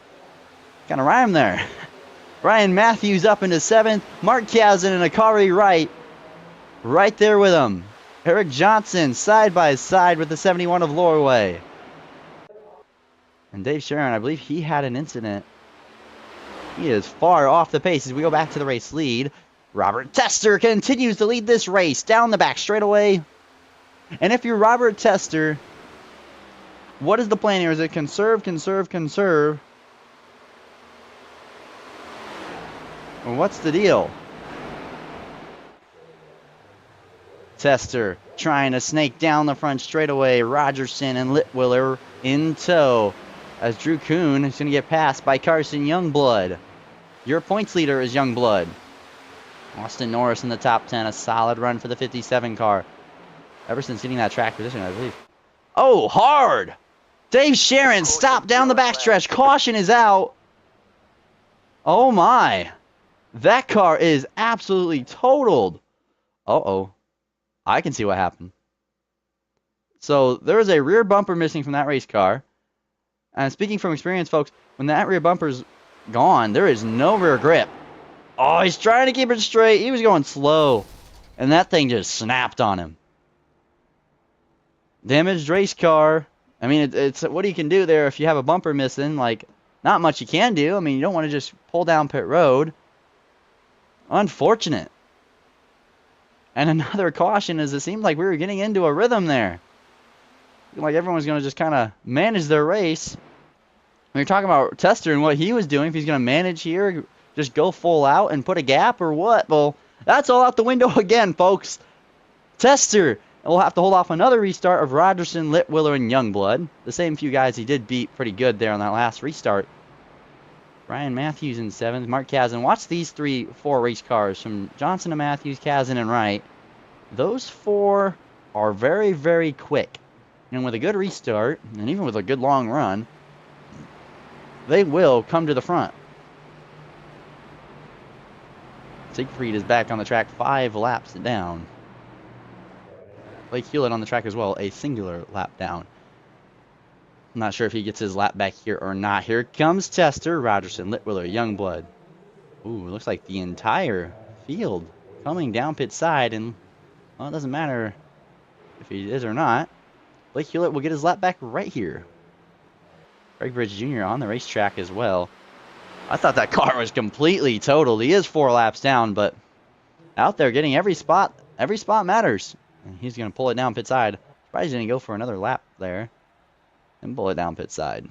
Kind of rhyme there. Ryan Matthews up into 7th. Mark Kazin and Akari right there with him. Eric Johnson side by side with the 71 of Lorway. And Dave Sharon, I believe he had an incident. He is far off the pace as we go back to the race lead. Robert Tester continues to lead this race down the back straightaway. And if you're Robert Tester, what is the plan here? Is it conserve? Or what's the deal? Tester trying to snake down the front straightaway. Rogerson and Litwiller in tow. As Drew Kuhn is going to get passed by Carson Youngblood. Your points leader is Youngblood. Austin Norris in the top 10. A solid run for the 57 car. Ever since getting that track position, I believe. Oh, hard! Dave Sharon stopped down the backstretch. Caution is out. Oh my. That car is absolutely totaled. Uh-oh. I can see what happened. So there is a rear bumper missing from that race car. And speaking from experience, folks, when that rear bumper's gone, there is no rear grip. Oh, he's trying to keep it straight. He was going slow. And that thing just snapped on him. Damaged race car. I mean, it's what you can do there if you have a bumper missing. Like, not much you can do. I mean, you don't want to just pull down pit road. Unfortunate. And another caution, as it seemed like we were getting into a rhythm there. Like everyone's going to just kind of manage their race. When you're talking about Tester and what he was doing, if he's going to manage here, just go full out and put a gap or what? Well, that's all out the window again, folks. Tester will have to hold off another restart of Rogerson, Litwiller, and Youngblood. The same few guys he did beat pretty good there on that last restart. Ryan Matthews in 7th, Mark Kazin. Watch these 4 race cars from Johnson to Matthews, Kazin, and Wright. Those 4 are very, very quick. And with a good restart, and even with a good long run, they will come to the front. Siegfried is back on the track 5 laps down. Blake Hewlett on the track as well, a singular lap down. I'm not sure if he gets his lap back here or not. Here comes Tester, Rogerson, Litwiller, Youngblood. Ooh, looks like the entire field coming down pit side, and well, it doesn't matter if he is or not. Blake Hewlett will get his lap back right here. Greg Bridge Jr. on the racetrack as well. I thought that car was completely totaled. He is 4 laps down, but out there getting every spot matters. And he's going to pull it down pit side. Surprised he didn't go for another lap there and pull it down pit side.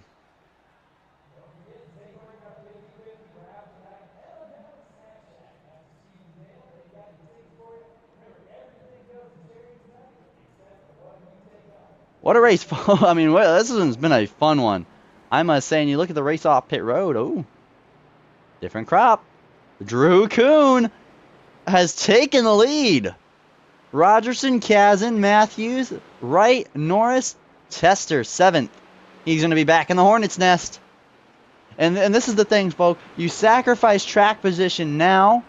What a race. I mean, this one's been a fun one. I must say, and you look at the race off pit road. Oh, different crop. Drew Kuhn has taken the lead. Rogerson, Kazin, Matthews, Wright, Norris, Tester, 7th. He's going to be back in the Hornets' nest. And this is the thing, folks. You sacrifice track position now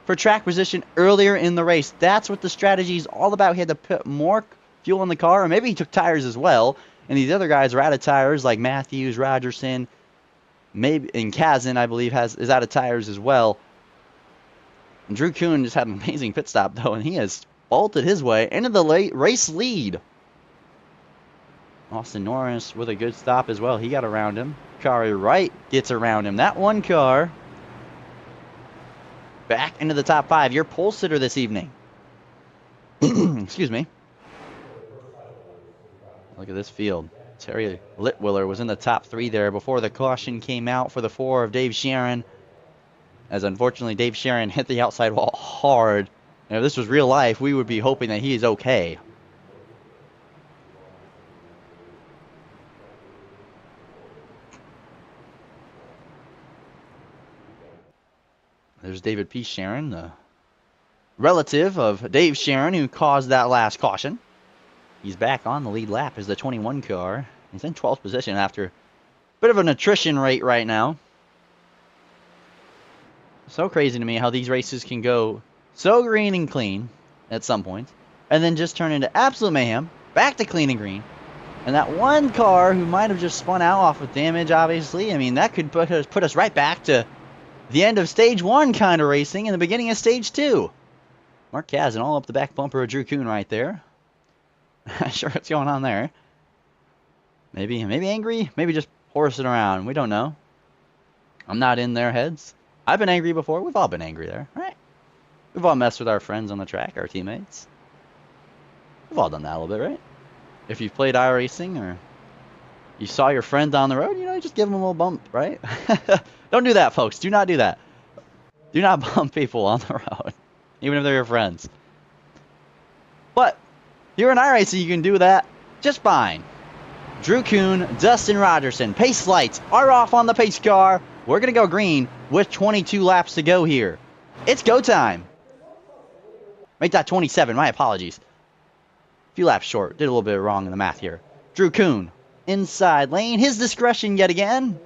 for track position earlier in the race. That's what the strategy is all about. He had to put more fuel in the car, or maybe he took tires as well. And these other guys are out of tires, like Matthews, Rogerson, maybe, and Kazin, I believe, is out of tires as well. And Drew Kuhn just had an amazing pit stop, though, and he has bolted his way into the race lead. Austin Norris with a good stop as well. He got around him. Kari Wright gets around him. That one car back into the top 5. Your pole sitter this evening. Excuse me. Look at this field. Terry Litwiller was in the top 3 there before the caution came out for the 4 of Dave Sharon. As unfortunately Dave Sharon hit the outside wall hard. And if this was real life, we would be hoping that he is okay. There's David P. Sharon, the relative of Dave Sharon, who caused that last caution. He's back on the lead lap as the 21 car. He's in 12th position after a bit of an attrition rate right now. So crazy to me how these races can go so green and clean at some point, and then just turn into absolute mayhem, back to clean and green. And that one car who might have just spun out off of damage, obviously, I mean, that could put us right back to the end of stage 1 kind of racing and the beginning of stage 2. Mark Kazin all up the back bumper of Drew Kuhn right there. Not sure what's going on there. Maybe angry, maybe just horsing around. We don't know. I'm not in their heads. I've been angry before. We've all been angry there, right? We've all messed with our friends on the track, our teammates. We've all done that a little bit, right? If you've played iRacing or you saw your friend on the road, you know, just give them a little bump, right? Don't do that, folks. Do not do that. Do not bump people on the road, even if they're your friends. But here in iRacing, you can do that just fine. Drew Kuhn, Dustin Rogerson, pace lights are off on the pace car. We're going to go green with 22 laps to go here. It's go time. Make that 27. My apologies. A few laps short. Did a little bit wrong in the math here. Drew Kuhn, inside lane. His discretion yet again.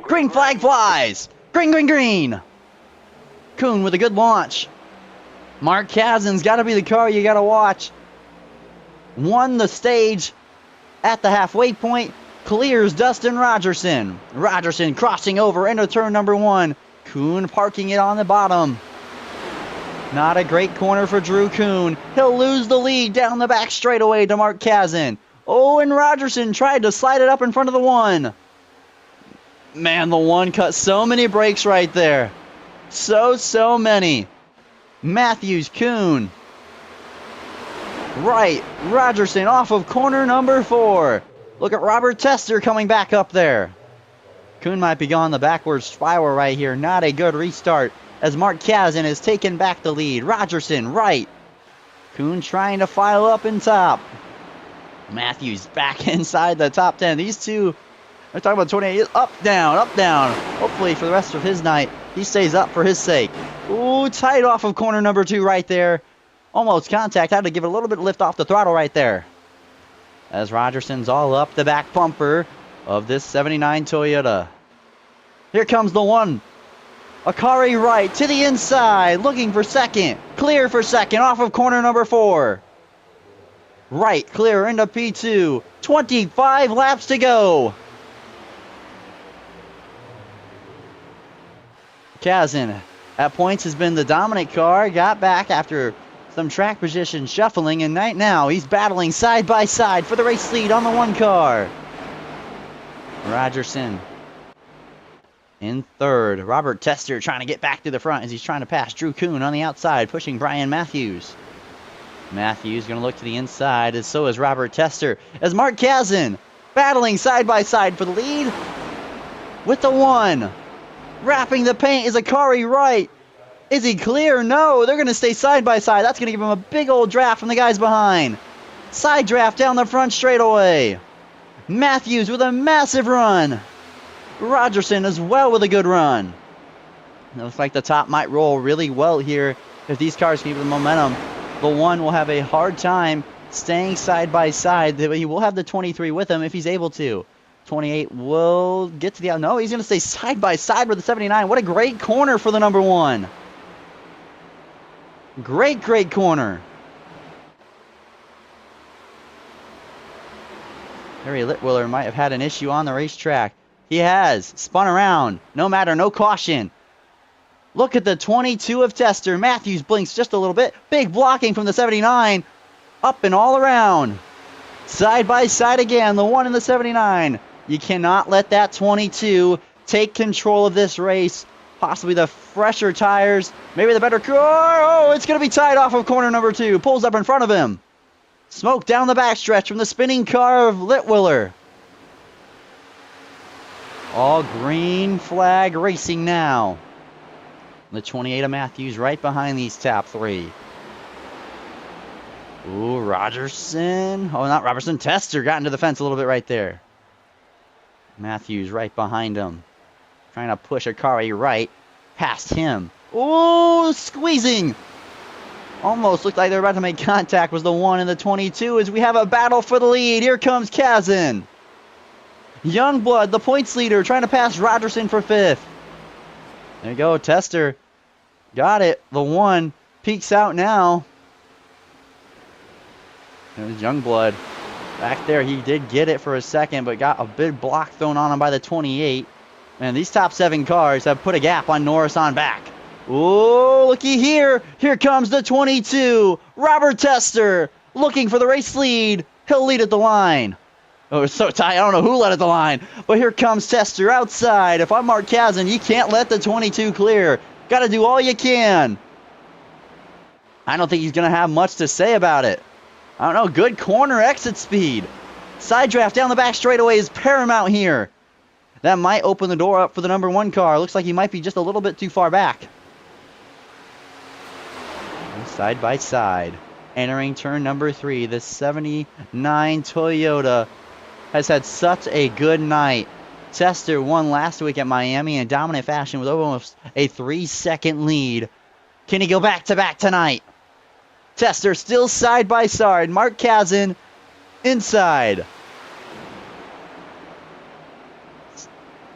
Green flag flies. Green, green, green. Kuhn with a good launch. Mark Kazin's got to be the car you got to watch. Won the stage at the halfway point. Clears Dustin Rogerson. Rogerson crossing over into turn number 1. Kuhn parking it on the bottom. Not a great corner for Drew Kuhn. He'll lose the lead down the back straightaway to Mark Kazin. Oh, and Rogerson tried to slide it up in front of the 1. Man, the 1 cut so many brakes right there. So many. Matthews, Kuhn. right. Rogerson off of corner number 4. Look at Robert Tester coming back up there. Kuhn might be going the backwards spiral right here. Not a good restart as Mark Kazin has taken back the lead. Rogerson right. Kuhn trying to file up in top. Matthews back inside the top 10. These two are talking about 28. Up, down, up, down. Hopefully for the rest of his night, he stays up for his sake. Ooh, tight off of corner number 2 right there. Almost contact. Had to give it a little bit of lift off the throttle right there. As Rogerson's all up the back bumper of this 79 Toyota. Here comes the one. Akari right to the inside. Looking for second. Clear for second off of corner number 4. Right, clear into P2. 25 laps to go. Kazin at points has been the dominant car. Got back after some track position shuffling, and right now he's battling side by side for the race lead on the 1 car. Rogerson in 3rd. Robert Tester trying to get back to the front as he's trying to pass Drew Kuhn on the outside, pushing Brian Matthews. Matthews going to look to the inside, and so is Robert Tester. As Mark Kazin battling side by side for the lead with the 1. Wrapping the paint is Akari right. Is he clear? No, they're going to stay side by side. That's going to give him a big old draft from the guys behind. Side draft down the front straightaway. Matthews with a massive run. Rogerson as well with a good run. It looks like the top might roll really well here if these cars keep the momentum. The 1 will have a hard time staying side by side. He will have the 23 with him if he's able to. 28 will get to the... No, he's going to stay side by side with the 79. What a great corner for the number 1. Great, great corner. Harry Litwiller might have had an issue on the racetrack. He has. Spun around. No matter, no caution. Look at the 22 of Tester. Matthews blinks just a little bit. Big blocking from the 79. Up and all around. Side by side again. The 1 and the 79. You cannot let that 22 take control of this race. Possibly the fresher tires. Maybe the better car. Oh, it's going to be tied off of corner number 2. Pulls up in front of him. Smoke down the backstretch from the spinning car of Litwiller. All green flag racing now. The 28 of Matthews right behind these top 3. Ooh, Rogerson. Oh, not Robertson. Tester got into the fence a little bit right there. Matthews right behind him. Trying to push Akari right. Past him. Ooh, squeezing. Almost looked like they were about to make contact. Was the 1 and the 22 as we have a battle for the lead. Here comes Kazin. Youngblood, the points leader, trying to pass Rogerson for 5th. There you go, Tester. Got it. The 1 peeks out now. There's Youngblood. Back there, he did get it for a second, but got a big block thrown on him by the 28. Man, these top 7 cars have put a gap on Norris on back. Oh, looky here. Here comes the 22. Robert Tester looking for the race lead. He'll lead at the line. Oh, it's so tight. I don't know who led at the line. But here comes Tester outside. If I'm Mark Kazin, you can't let the 22 clear. Got to do all you can. I don't think he's going to have much to say about it. I don't know. Good corner exit speed. Side draft down the back straightaway is paramount here. That might open the door up for the number 1 car. Looks like he might be just a little bit too far back. And side by side. Entering turn number 3. The 79 Toyota has had such a good night. Tester won last week at Miami in dominant fashion with almost a 3-second lead. Can he go back-to-back tonight? Tester still side by side. Mark Kazin inside.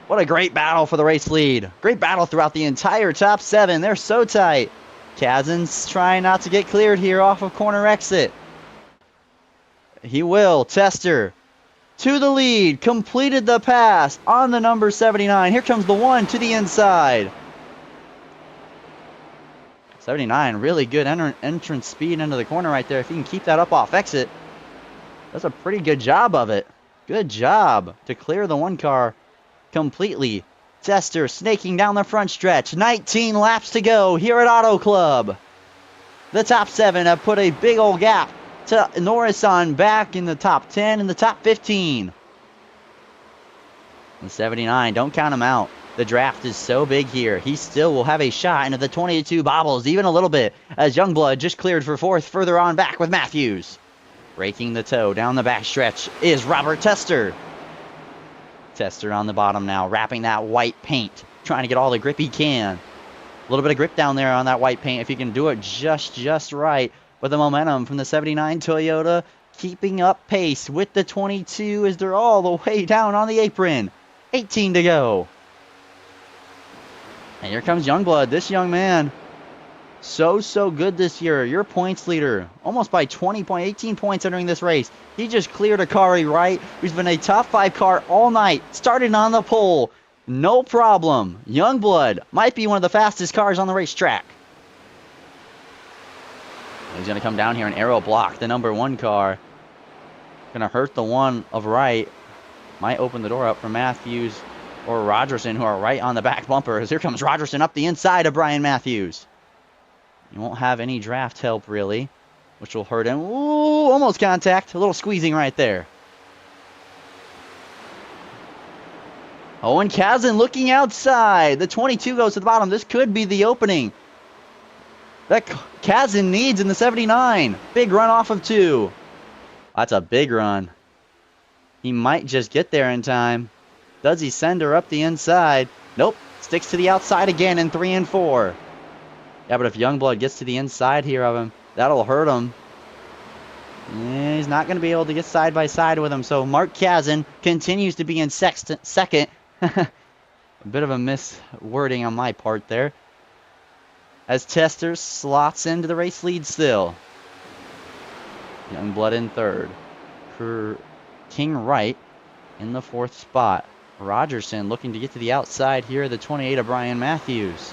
What a great battle for the race lead. Great battle throughout the entire top 7. They're so tight. Kazin's trying not to get cleared here off of corner exit. He will. Tester to the lead. Completed the pass on the number 79. Here comes the 1 to the inside. 79, really good entrance speed into the corner right there. If he can keep that up off exit, that's a pretty good job of it. Good job to clear the 1 car completely. Tester snaking down the front stretch. 19 laps to go here at Auto Club. The top 7 have put a big old gap to Norris on back in the top 10 and the top 15. And 79, don't count him out. The draft is so big here. He still will have a shot into the 22 bobbles, even a little bit, as Youngblood just cleared for 4th further on back with Matthews. Raking the toe down the back stretch is Robert Tester. Tester on the bottom now, wrapping that white paint, trying to get all the grip he can. A little bit of grip down there on that white paint if he can do it just right. But the momentum from the 79 Toyota keeping up pace with the 22 as they're all the way down on the apron. 18 to go. And here comes Youngblood, this young man. So good this year. Your points leader. Almost by 18 points entering this race. He just cleared Akari Wright, who's been a top 5 car all night. Started on the pole. No problem. Youngblood might be one of the fastest cars on the racetrack. He's going to come down here and aero block the number 1 car. Going to hurt the one of Wright. Might open the door up for Matthews or Rogerson, who are right on the back bumper. As here comes Rogerson up the inside of Brian Matthews. He won't have any draft help, really, which will hurt him. Ooh, almost contact. A little squeezing right there. Owen Kazan looking outside. The 22 goes to the bottom. This could be the opening that Kazan needs in the 79. Big run off of 2. That's a big run. He might just get there in time. Does he send her up the inside? Nope. Sticks to the outside again in 3 and 4. Yeah, but if Youngblood gets to the inside here of him, that'll hurt him. Yeah, he's not going to be able to get side by side with him. So Mark Kazan continues to be in second. A bit of a miswording on my part there. As Tester slots into the race lead still. Youngblood in 3rd. King Wright in the 4th spot. Rogerson looking to get to the outside here, the 28 of Brian Matthews.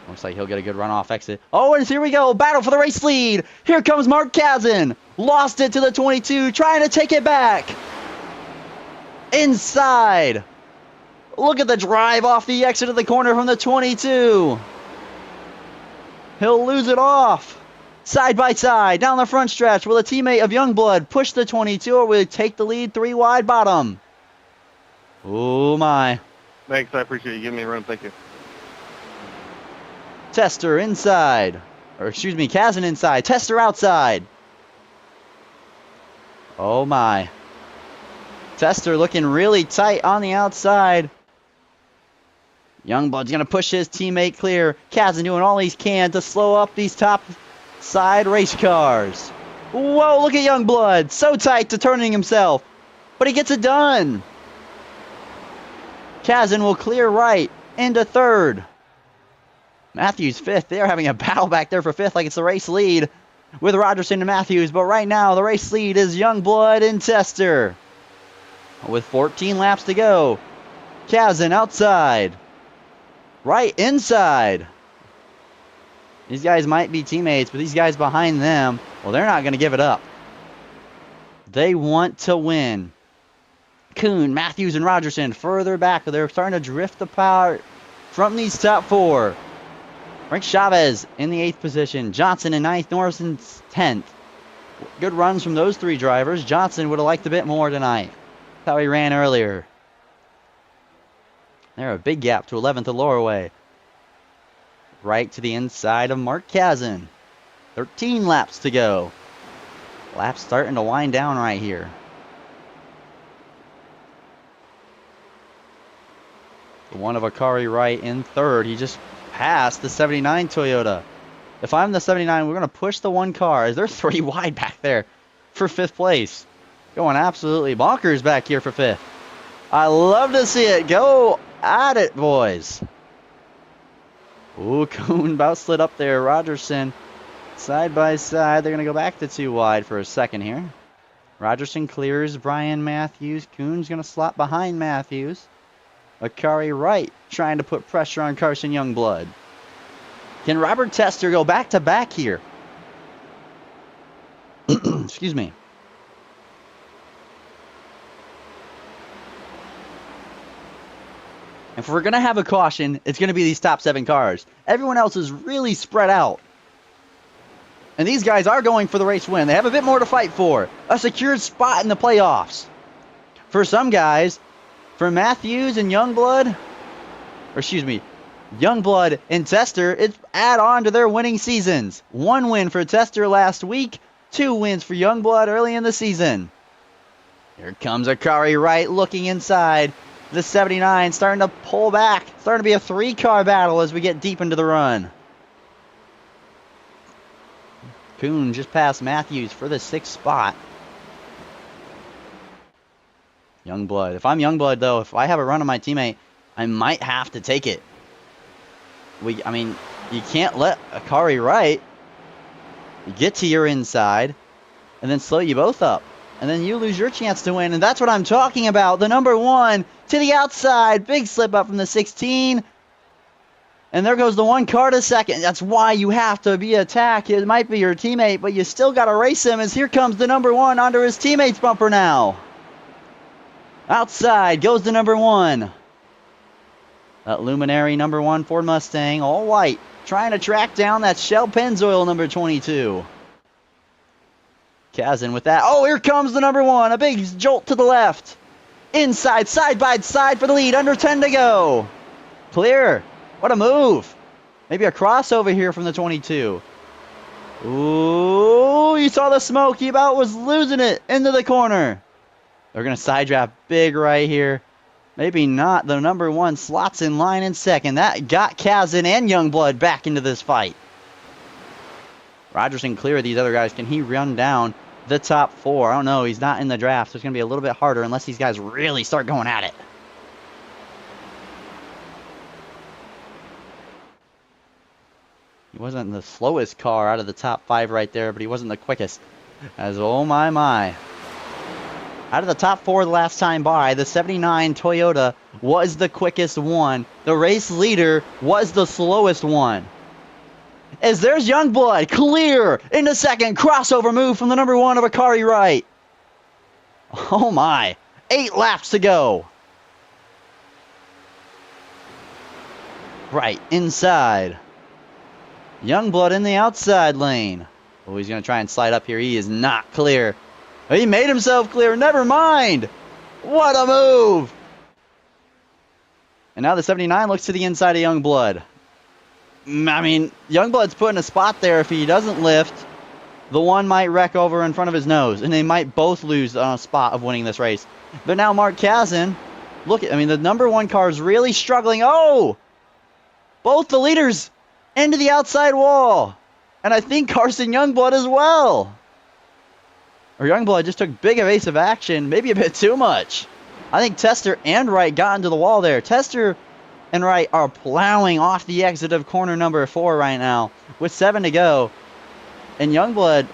Looks like he'll get a good runoff exit. Oh, and here we go. Battle for the race lead. Here comes Mark Kazan. Lost it to the 22, trying to take it back. Inside. Look at the drive off the exit of the corner from the 22. He'll lose it off. Side by side, down the front stretch, will a teammate of Youngblood push the 22 or will he take the lead 3 wide bottom? Oh my. Thanks, I appreciate you giving me a run. Thank you. Tester inside. Or excuse me, Kazan inside. Tester outside. Oh my. Tester looking really tight on the outside. Youngblood's going to push his teammate clear. Kazan doing all he can to slow up these top side race cars. Whoa, look at Youngblood. So tight to turning himself. But he gets it done. Kazan will clear right into 3rd. Matthews 5th. They're having a battle back there for 5th like it's the race lead with Rogerson and Matthews. But right now the race lead is Youngblood and Tester. With 14 laps to go. Kazan outside. Right inside. These guys might be teammates, but these guys behind them, well, they're not going to give it up. They want to win. Kuhn, Matthews, and Rogerson further back. They're starting to drift apart from these top 4. Frank Chavez in the 8th position. Johnson in 9th. Norris in 10th. Good runs from those 3 drivers. Johnson would have liked a bit more tonight. That's how he ran earlier. They're a big gap to 11th of Lorway. Right to the inside of Mark Kazan. 13 laps to go. Laps starting to wind down right here. The one of Akari Wright in 3rd. He just passed the 79 Toyota. If I'm the 79, we're going to push the 1 car. Is there 3 wide back there for 5th place? Going absolutely bonkers back here for 5th. I love to see it. Go at it, boys. Ooh, Kuhn about slid up there. Rogerson side by side. They're going to go back to 2 wide for a second here. Rogerson clears Brian Matthews. Kuhn's going to slot behind Matthews. Akari Wright trying to put pressure on Carson Youngblood. Can Robert Tester go back to back here? Excuse me. If we're going to have a caution, it's going to be these top 7 cars. Everyone else is really spread out. And these guys are going for the race win. They have a bit more to fight for. A secured spot in the playoffs. For some guys, for Matthews and Youngblood, Youngblood and Tester, it's add on to their winning seasons. 1 win for Tester last week, 2 wins for Youngblood early in the season. Here comes Akari Wright looking inside. The 79 starting to pull back. Starting to be a 3-car battle as we get deep into the run. Kuhn just passed Matthews for the 6th spot. Youngblood. If I'm Youngblood, though, if I have a run on my teammate, I might have to take it. I mean, you can't let Akari Wright get to your inside and then slow you both up. And then you lose your chance to win. And that's what I'm talking about. The number 1 to the outside. Big slip up from the 16. And there goes the 1 car to second. That's why you have to be attacked. It might be your teammate, but you still got to race him as here comes the number 1 onto his teammate's bumper now. Outside goes the number 1. That luminary number 1 Ford Mustang, all white, trying to track down that Shell Pennzoil number 22. Kazin with that. Oh, here comes the number 1. A big jolt to the left. Inside, side by side for the lead. Under 10 to go. Clear. What a move. Maybe a crossover here from the 22. Ooh, you saw the smoke. He about was losing it into the corner. They're going to side draft big right here. Maybe not. The number 1 slots in line in second. That got Kazin and Youngblood back into this fight. Rogerson clear of these other guys. Can he run down the top 4? I don't know. He's not in the draft, so it's going to be a little bit harder unless these guys really start going at it. He wasn't the slowest car out of the top 5 right there, but he wasn't the quickest. As oh my. Out of the top 4 the last time by, the 79 Toyota was the quickest one. The race leader was the slowest one. As there's Youngblood, clear into second, crossover move from the number 1 of Akari Wright. Oh my, 8 laps to go. Right inside. Youngblood in the outside lane. Oh, he's going to try and slide up here. He is not clear. He made himself clear. Never mind. What a move. And now the 79 looks to the inside of Youngblood. I mean, Youngblood's put in a spot there. If he doesn't lift, the 1 might wreck over in front of his nose. And they might both lose on a spot of winning this race. But now Mark Kazin, look at, I mean, the number 1 car is really struggling. Oh! Both the leaders into the outside wall. And I think Carson Youngblood as well. Or Youngblood just took big evasive action. Maybe a bit too much. I think Tester and Wright got into the wall there. Tester and Wright are plowing off the exit of corner number 4 right now with 7 to go. And Youngblood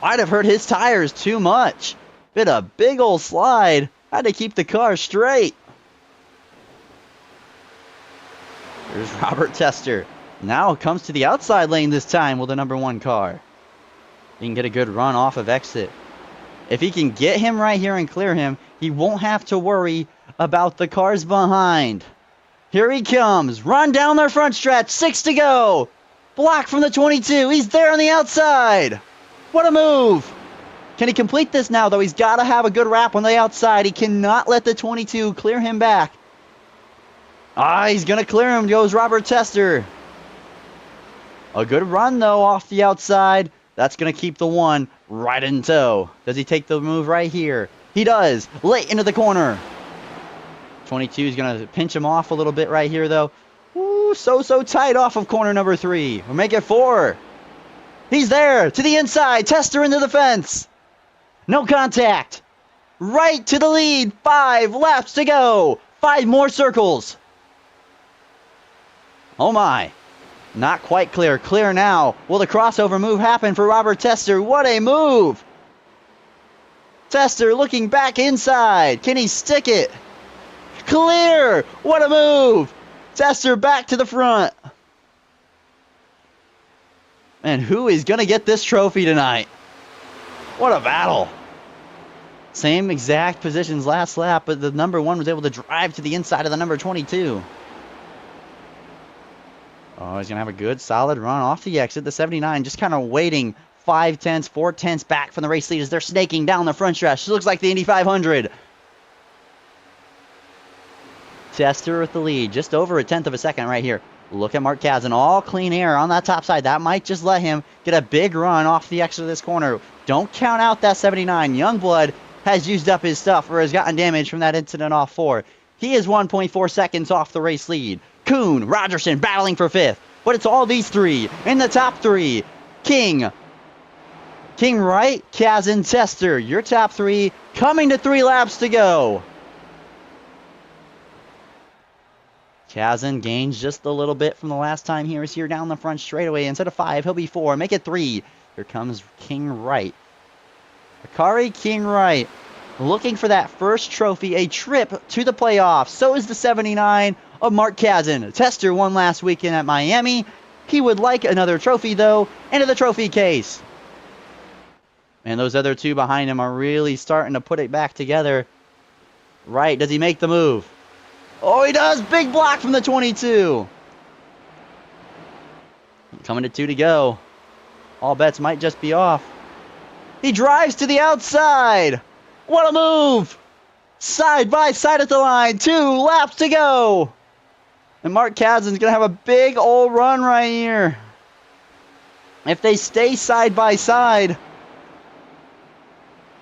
might have hurt his tires too much. Bit a big old slide. Had to keep the car straight. Here's Robert Tester. Now comes to the outside lane this time with the number 1 car. He can get a good run off of exit. If he can get him right here and clear him, he won't have to worry about the cars behind. Here he comes. Run down their front stretch. 6 to go. Block from the 22. He's there on the outside. What a move. Can he complete this now, though? He's got to have a good wrap on the outside. He cannot let the 22 clear him back. He's going to clear him. Goes Robert Tester. A good run, though, off the outside. That's going to keep the 1 right in tow. Does he take the move right here? He does. Late into the corner. 22 is going to pinch him off a little bit right here, though. Ooh, so tight off of corner number 3. We'll make it 4. He's there. To the inside. Tester into the fence. No contact. Right to the lead. 5 laps to go. 5 more circles. Oh, my. Not quite clear. Clear now. Will the crossover move happen for Robert Tester? What a move! Tester looking back inside. Can he stick it? Clear! What a move! Tester back to the front. And who is going to get this trophy tonight? What a battle. Same exact positions last lap, but the number 1 was able to drive to the inside of the number 22. Oh, he's going to have a good, solid run off the exit. The 79 just kind of waiting 5/10, 4/10 back from the race lead as they're snaking down the front stretch. This looks like the Indy 500. Tester with the lead, just over 1/10 of a second right here. Look at Mark Kazin, all clean air on that top side. That might just let him get a big run off the exit of this corner. Don't count out that 79. Youngblood has used up his stuff or has gotten damage from that incident off 4. He is 1.4 seconds off the race lead. Kuhn, Rogerson battling for 5th. But it's all these 3 in the top 3. King Wright, Kazin, Tester. Your top 3 coming to 3 laps to go. Kazin gains just a little bit from the last time he was here down the front straightaway. Instead of 5, he'll be 4. Make it 3. Here comes King Wright. Akari King Wright looking for that first trophy, a trip to the playoffs. So is the 79 of Mark Kazin. Tester won last weekend at Miami. He would like another trophy, though, into the trophy case. And those other 2 behind him are really starting to put it back together. Right, does he make the move? Oh, he does! Big block from the 22. Coming to 2 to go. All bets might just be off. He drives to the outside. What a move! Side by side at the line. 2 laps to go. And Mark Kazin's going to have a big old run right here. If they stay side by side,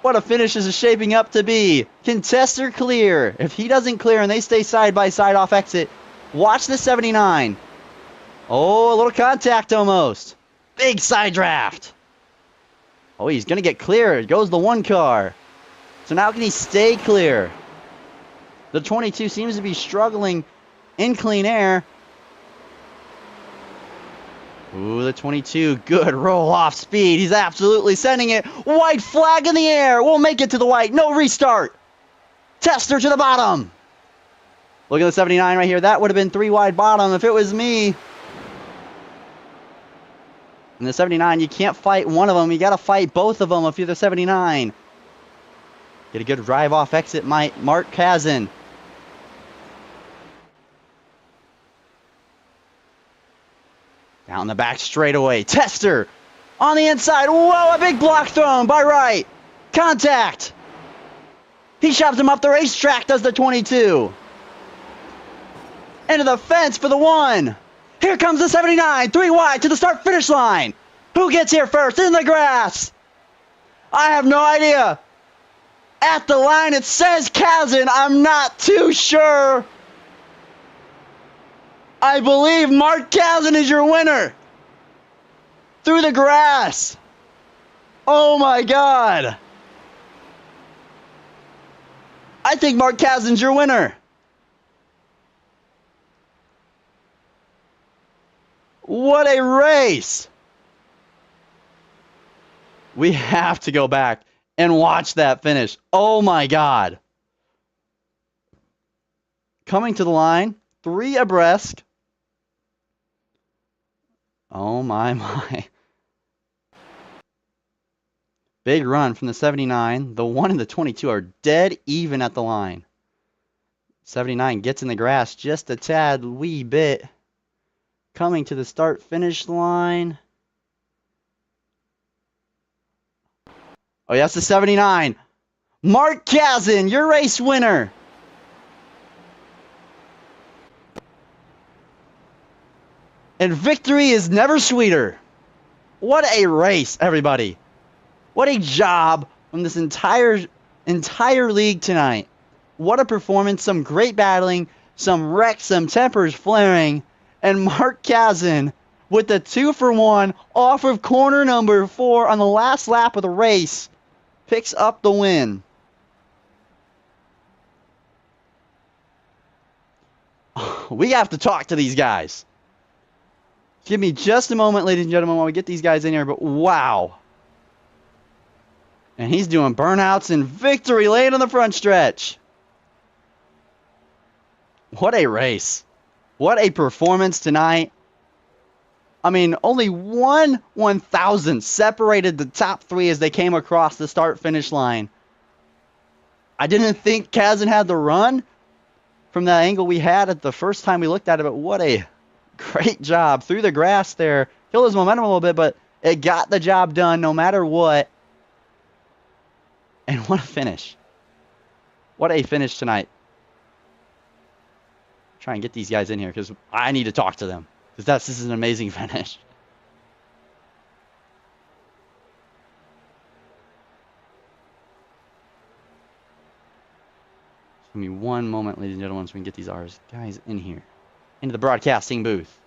what a finish is shaping up to be. Can Tester clear? If he doesn't clear and they stay side by side off exit, watch the 79. Oh, a little contact almost. Big side draft. Oh, he's going to get clear. Goes the 1 car. So now can he stay clear? The 22 seems to be struggling in clean air. Ooh, the 22, good roll-off speed. He's absolutely sending it. White flag in the air. We'll make it to the white. No restart. Tester to the bottom. Look at the 79 right here. That would have been 3 wide bottom if it was me. And the 79, you can't fight one of them. You got to fight both of them if you're the 79. Get a good drive off exit, Mark Kazin. Down the back straightaway. Tester on the inside. Whoa, a big block thrown by Wright. Contact. He shoves him up the racetrack, does the 22. Into the fence for the 1. Here comes the 79. 3 wide to the start-finish line. Who gets here first? In the grass. I have no idea. At the line, it says Kazin. I'm not too sure. I believe Mark Kazin is your winner. Through the grass. Oh my God. I think Mark Kazin's your winner. What a race. We have to go back and watch that finish. Oh my God. Coming to the line, 3 abreast. Oh my. Big run from the 79. The 1 and the 22 are dead even at the line. 79 gets in the grass just a tad wee bit. Coming to the start-finish line. Oh, that's the 79. Mark Kazin, your race winner. And victory is never sweeter. What a race, everybody. What a job from this entire league tonight. What a performance. Some great battling, some wrecks, some tempers flaring. And Mark Kazin with the 2-for-1 off of corner number 4 on the last lap of the race picks up the win. We have to talk to these guys. Give me just a moment, ladies and gentlemen, while we get these guys in here, but wow. And he's doing burnouts in victory lane on the front stretch. What a race. What a performance tonight. I mean, only 1/1000 separated the top 3 as they came across the start-finish line. I didn't think Kazin had the run from that angle we had at the first time we looked at it, but what a great job through the grass there. Killed his momentum a little bit, but It got the job done no matter what. And what a finish. What a finish tonight. Try and get these guys in here because I need to talk to them. Because this is an amazing finish. Give me one moment, ladies and gentlemen, so we can get these ours guys in here. Into the broadcasting booth.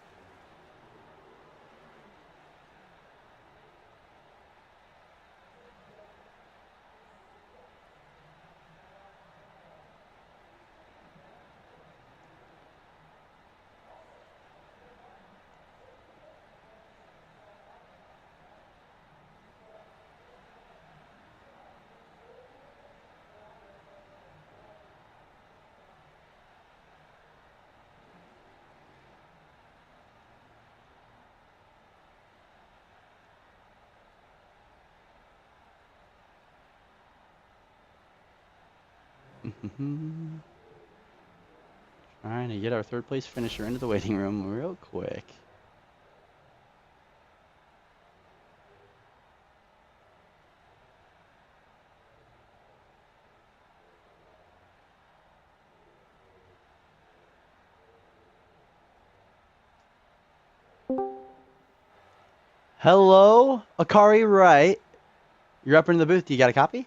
Trying to get our third place finisher into the waiting room real quick. Hello, Akari Wright. You're up in the booth. You got a copy?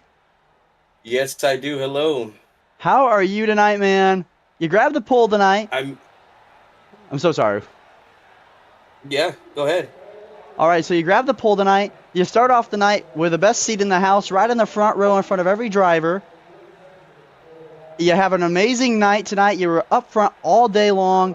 Yes, I do. Hello. How are you tonight, man? You grabbed the pole tonight. I'm so sorry. Yeah, go ahead. All right, so you grabbed the pole tonight. You start off the night with the best seat in the house, right in the front row in front of every driver. You have an amazing night tonight. You were up front all day long.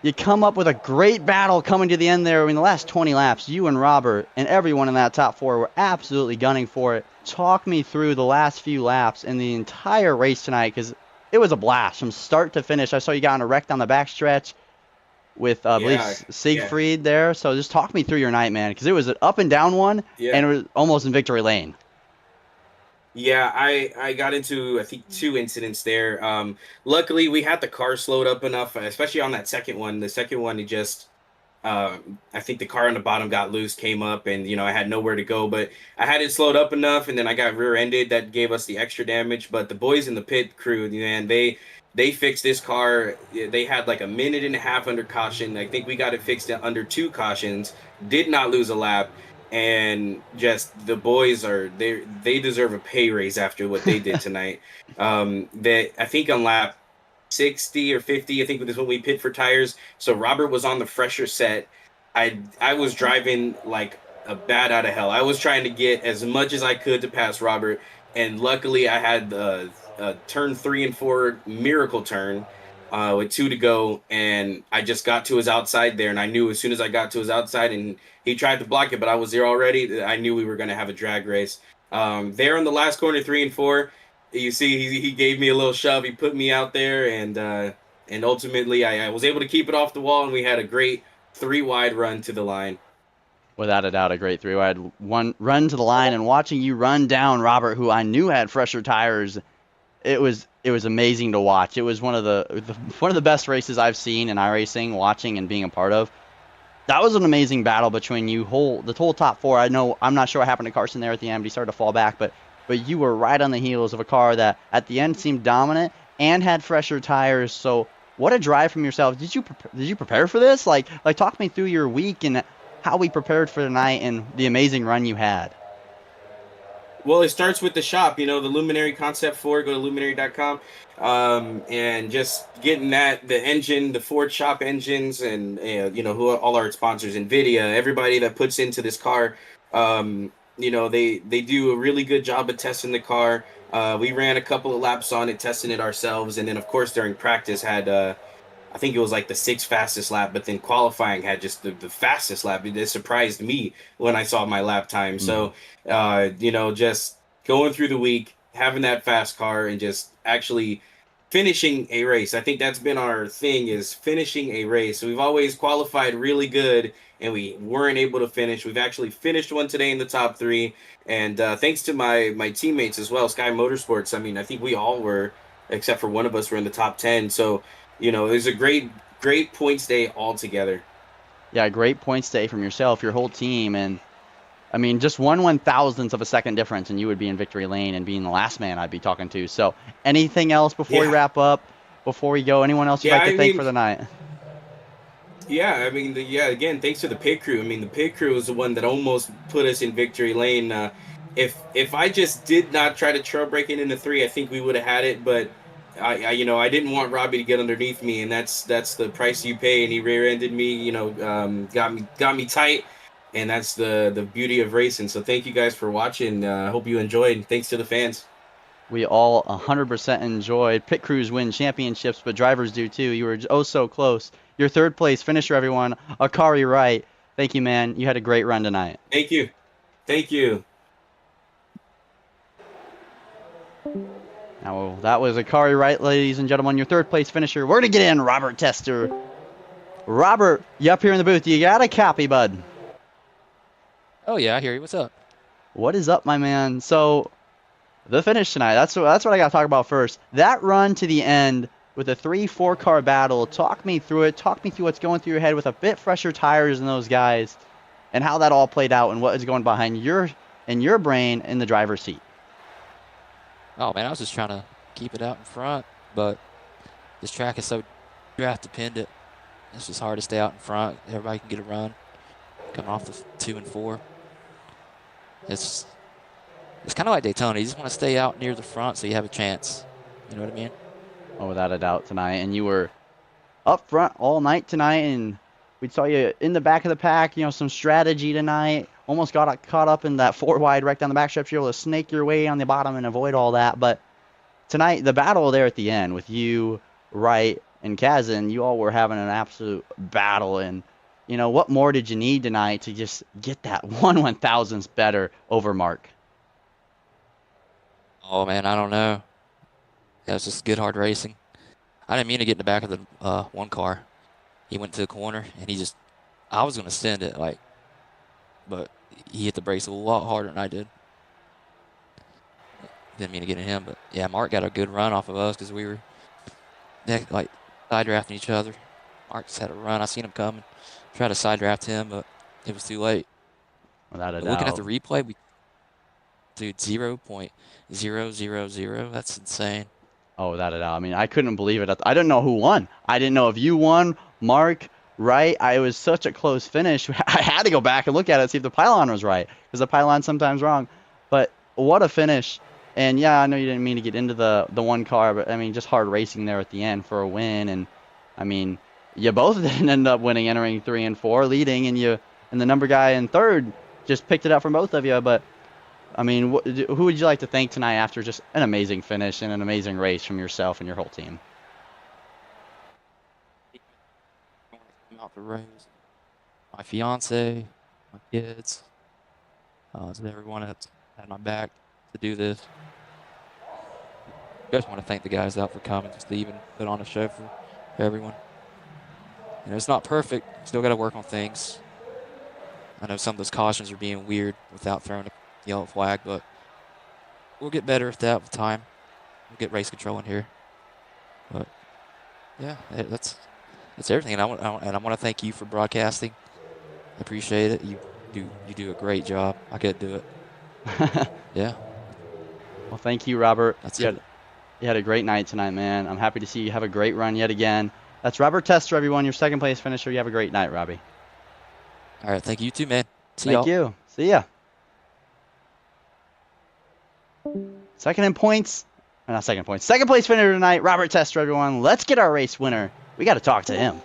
You come up with a great battle coming to the end there. In the last 20 laps, you and Robert and everyone in that top four were absolutely gunning for it. Talk me through the last few laps and the entire race tonight, because it was a blast from start to finish. I saw you got in a wreck down the backstretch with, I believe, Siegfried there. So just talk me through your night, man, because it was an up and down one, and it was almost in victory lane. Yeah, I got into, I think, 2 incidents there. Luckily, we had the car slowed up enough, especially on that second one. The second one, I think the car on the bottom got loose, came up, and, I had nowhere to go. But I had it slowed up enough, and then I got rear-ended. That gave us the extra damage. But the boys in the pit crew, man, they fixed this car. They had like a minute and a half under caution. I think we got it fixed under 2 cautions. Did not lose a lap. And just the boys they deserve a pay raise after what they did tonight. I think on lap 60 or 50, I think this is when we pit for tires. So Robert was on the fresher set. I was driving like a bat out of hell. I was trying to get as much as I could to pass Robert, and luckily I had turn 3 and 4 miracle turn with 2 to go, and I just got to his outside there, and I knew as soon as I got to his outside and he tried to block it, but I was there already, I knew we were going to have a drag race. There in the last corner, 3 and 4, you see he gave me a little shove. He put me out there, and ultimately I was able to keep it off the wall, and we had a great 3-wide run to the line. Without a doubt, a great 3-wide run to the line, and watching you run down Robert, who I knew had fresher tires, it was amazing to watch. It was one of the best races I've seen in iRacing, watching and being a part of. That was an amazing battle between you, the whole top 4. I'm not sure what happened to Carson there at the end, but he started to fall back, but you were right on the heels of a car that at the end seemed dominant and had fresher tires. So what a drive from yourself. Did you prepare for this? Like talk me through your week and how we prepared for tonight and the amazing run you had. Well, it starts with the shop, the Luminary Concept 4, go to luminary.com, and just getting the engine, the Ford shop engines, and, who are all our sponsors, NVIDIA, everybody that puts into this car, they do a really good job of testing the car. We ran a couple of laps on it, testing it ourselves, and then, of course, during practice had I think it was like the 6th fastest lap, but then qualifying had just the fastest lap. It surprised me when I saw my lap time. So, just going through the week, having that fast car, and just actually finishing a race. I think that's been our thing, is finishing a race. So we've always qualified really good, and we weren't able to finish. We've actually finished one today in the top 3, and thanks to my teammates as well, Sky Motorsports. I mean, I think we all were, except for one of us, were in the top 10. So, it was a great points day altogether. Yeah, great points day from yourself, your whole team, and I mean, just 1/1000th of a second difference, and you would be in victory lane and being the last man I'd be talking to. So, anything else before we Yeah. wrap up? Before we go, anyone else you'd Yeah, like to I thank mean, for the night? yeah, I mean, again, thanks to the pit crew. I mean, the pit crew is the one that almost put us in victory lane. If I just did not try to trail break it into 3, I think we would have had it. But I didn't want Robbie to get underneath me, and that's the price you pay. And he rear-ended me, got me tight, and that's the beauty of racing. So thank you guys for watching. I hope you enjoyed. Thanks to the fans. We all 100% enjoyed. Pit crews win championships, but drivers do too. You were oh so close. Your third place finisher, everyone, Akari Wright. Thank you, man. You had a great run tonight. Thank you. Thank you. Now, that was Akari Wright, ladies and gentlemen, your third place finisher. We're going to get in Robert Tester. Robert, you up here in the booth. You got a copy, bud? Oh, yeah, I hear you. What's up? What is up, my man? So, the finish tonight, that's what I got to talk about first. That run to the end with a 3-4 car battle, talk me through it. Talk me through what's going through your head with a bit fresher tires than those guys and how that all played out and what is going behind your brain in the driver's seat. Oh, man, I was just trying to keep it out in front, but this track is so draft dependent. It's just hard to stay out in front. Everybody can get a run coming off the 2 and 4. It's kind of like Daytona. You just want to stay out near the front so you have a chance. You know what I mean? Oh, without a doubt tonight. And you were up front all night tonight, and we saw you in the back of the pack, some strategy tonight. Almost got caught up in that 4-wide wreck down the backstretch. You're able to snake your way on the bottom and avoid all that. But tonight, the battle there at the end with you, Wright, and Kazan, you all were having an absolute battle. And, what more did you need tonight to just get that 1/1000th better over Mark? Oh, man, I don't know. Yeah, it's just good, hard racing. I didn't mean to get in the back of the one car. He went to the corner, and I was going to send it, but he hit the brakes a lot harder than I did. Didn't mean to get in him, but yeah, Mark got a good run off of us because we were side drafting each other. Mark just had a run. I seen him coming. Tried to side draft him, but it was too late. Without a doubt. Looking at the replay, dude, 0.000. That's insane. Oh, without a doubt. I mean, I couldn't believe it. I didn't know who won. I didn't know if you won, Mark, Wright. It was such a close finish. I had to go back and look at it, see if the pylon was right, because the pylon's sometimes wrong. But what a finish. And, yeah, I know you didn't mean to get into the one car, but, I mean, just hard racing there at the end for a win. And, I mean, you both didn't end up winning, entering 3 and 4, leading, and the number guy in third just picked it up from both of you. But, I mean, who would you like to thank tonight after just an amazing finish and an amazing race from yourself and your whole team? Out the road. My fiance, my kids, to everyone that's had my back to do this. I just want to thank the guys out for coming, just to even put on a show for everyone. It's not perfect. Still got to work on things. I know some of those cautions are being weird without throwing a yellow flag, but we'll get better at that with time. We'll get race control in here. But yeah, that's everything. And I want to thank you for broadcasting. I appreciate it. You do a great job. I couldn't do it. Yeah. Well, thank you, Robert. That's it. You had a great night tonight, man. I'm happy to see you have a great run yet again. That's Robert Tester, everyone, your second place finisher. You have a great night, Robbie. All right, thank you too, man. See y'all. Thank you. See ya. Second place finisher tonight, Robert Tester, everyone. Let's get our race winner. We got to talk to him.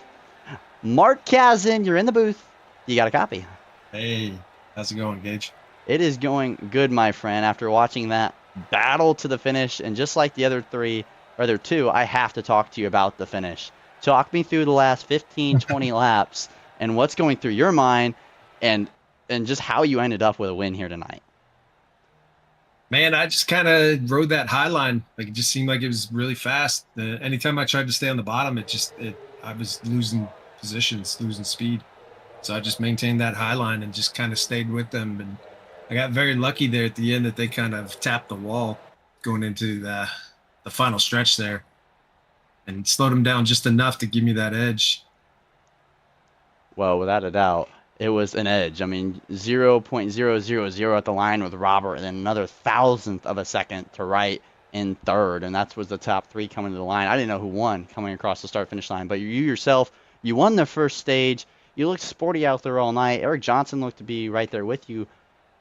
Mark Kazan, you're in the booth. You got a copy. Hey, how's it going, Gage? It is going good, my friend. After watching that battle to the finish, and just like the other two, I have to talk to you about the finish. Talk me through the last 15, 20 laps and what's going through your mind and just how you ended up with a win here tonight. Man, I just kind of rode that high line. It just seemed like it was really fast. Anytime I tried to stay on the bottom, I was losing positions, losing speed. So I just maintained that high line and just kind of stayed with them. And I got very lucky there at the end that they kind of tapped the wall going into the final stretch there and slowed them down just enough to give me that edge. Well, without a doubt, it was an edge. I mean, 0.000 at the line with Robert, and then another thousandth of a second to Wright in third, and that was the top three coming to the line. I didn't know who won coming across the start-finish line, but you yourself, you won the first stage. You looked sporty out there all night. Eric Johnson looked to be right there with you.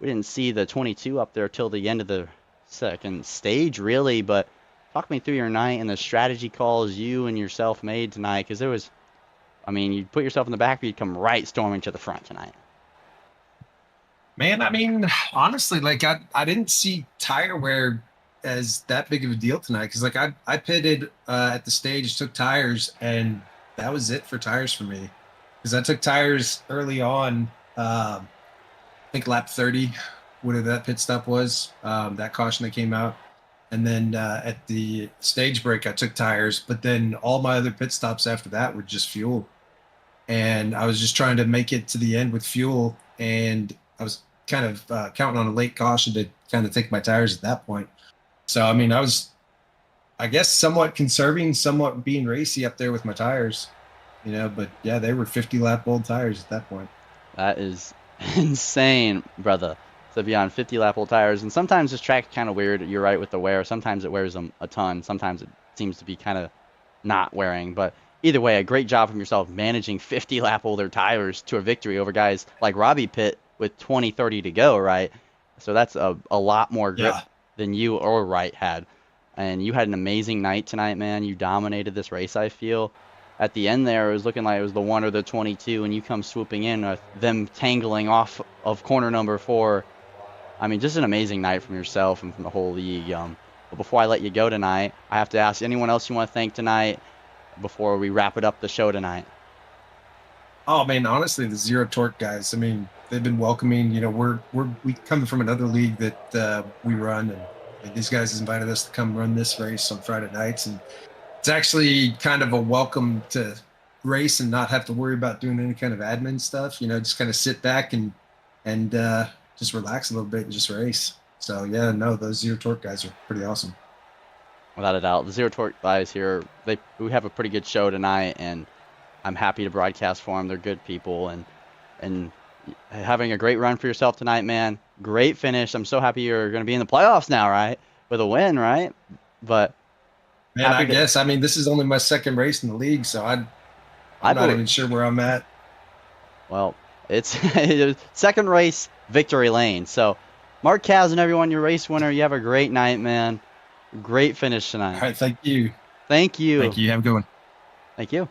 We didn't see the 22 up there till the end of the second stage, really, but talk me through your night and the strategy calls you and yourself made tonight, because there was, I mean, you'd put yourself in the back, or you'd come right storming to the front tonight. Man, I mean, honestly, like I didn't see tire wear as that big of a deal tonight, because like I pitted at the stage, took tires, and that was it for tires for me. Because I took tires early on, I think lap 30, whatever that pit stop was, that caution that came out. And then at the stage break, I took tires, but then all my other pit stops after that were just fuel. And I was just trying to make it to the end with fuel, and I was kind of counting on a late caution to kind of take my tires at that point. So, I mean, I was, I guess, somewhat conserving, somewhat being racy up there with my tires, you know, but yeah, they were 50-lap old tires at that point. That is insane, brother, to be on 50-lap old tires. And sometimes this track's kind of weird. You're right with the wear. Sometimes it wears them a ton. Sometimes it seems to be kind of not wearing. But either way, a great job from yourself managing 50-lap older tires to a victory over guys like Robbie Pitt with 20, 30 to go, right? So that's a lot more grip than you or Wright had. And you had an amazing night tonight, man. You dominated this race, I feel. At the end there, it was looking like it was the 1 or the 22, and you come swooping in with them tangling off of corner number 4. I mean, just an amazing night from yourself and from the whole league. But before I let you go tonight, I have to ask anyone else you want to thank tonight before we wrap it up the show tonight. Oh man, honestly, the Zero Torque guys. I mean, they've been welcoming. You know, we come from another league that we run, and these guys invited us to come run this race on Friday nights, and it's actually kind of a welcome to race and not have to worry about doing any kind of admin stuff. You know, just kind of sit back and just relax a little bit and just race. So yeah, no, those Zero Torque guys are pretty awesome. Without a doubt, the Zero Torque guys here, we have a pretty good show tonight, and I'm happy to broadcast for them. They're good people, and having a great run for yourself tonight, man. Great finish. I'm so happy you're going to be in the playoffs now, right? With a win, right? But man, I guess. I mean, this is only my second race in the league, so I'm not even sure where I'm at. Well, it's second race, victory lane. So, Mark Kazin, everyone, your race winner. You have a great night, man. Great finish tonight. All right, thank you. Thank you. Thank you. Have a good one. Thank you.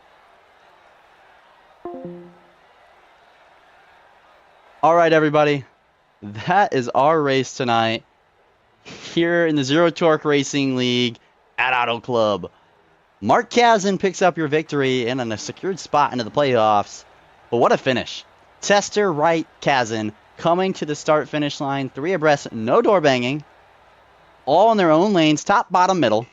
All right, everybody. That is our race tonight here in the Zero Torque Racing League at Auto Club. Mark Kazin picks up your victory and a secured spot into the playoffs. But what a finish. Tester, Wright, Kazin coming to the start-finish line, 3 abreast, no door banging, all in their own lanes, top, bottom, middle.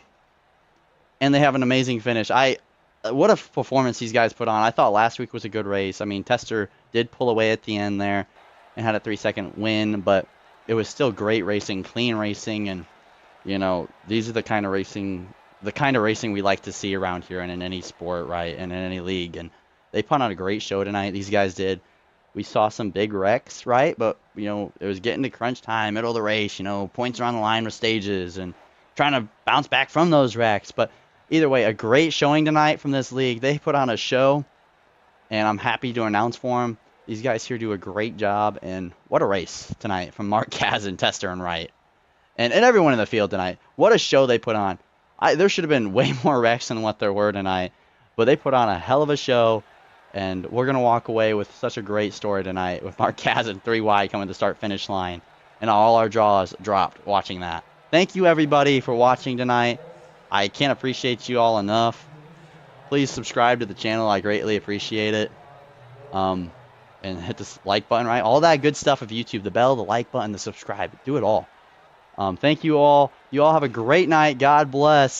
And they have an amazing finish. What a performance these guys put on. I thought last week was a good race. I mean, Tester did pull away at the end there and had a 3-second win, but it was still great racing, clean racing, and, you know, these are the kind of racing we like to see around here and in any sport, right, and in any league. And they put on a great show tonight. These guys did. We saw some big wrecks, right, but, you know, it was getting to crunch time, middle of the race, you know, points are on the line with stages and trying to bounce back from those wrecks. But either way, a great showing tonight from this league. They put on a show, and I'm happy to announce for them. These guys here do a great job, and what a race tonight from Mark Kazin, Tester, and Wright. And everyone in the field tonight. What a show they put on. There should have been way more wrecks than what there were tonight, but they put on a hell of a show, and we're going to walk away with such a great story tonight with Mark Kazin 3 wide coming to start-finish line, and all our jaws dropped watching that. Thank you, everybody, for watching tonight. I can't appreciate you all enough. Please subscribe to the channel. I greatly appreciate it. And hit the like button, right? All that good stuff of YouTube. The bell, the like button, the subscribe. Do it all. Thank you all. You all have a great night. God bless.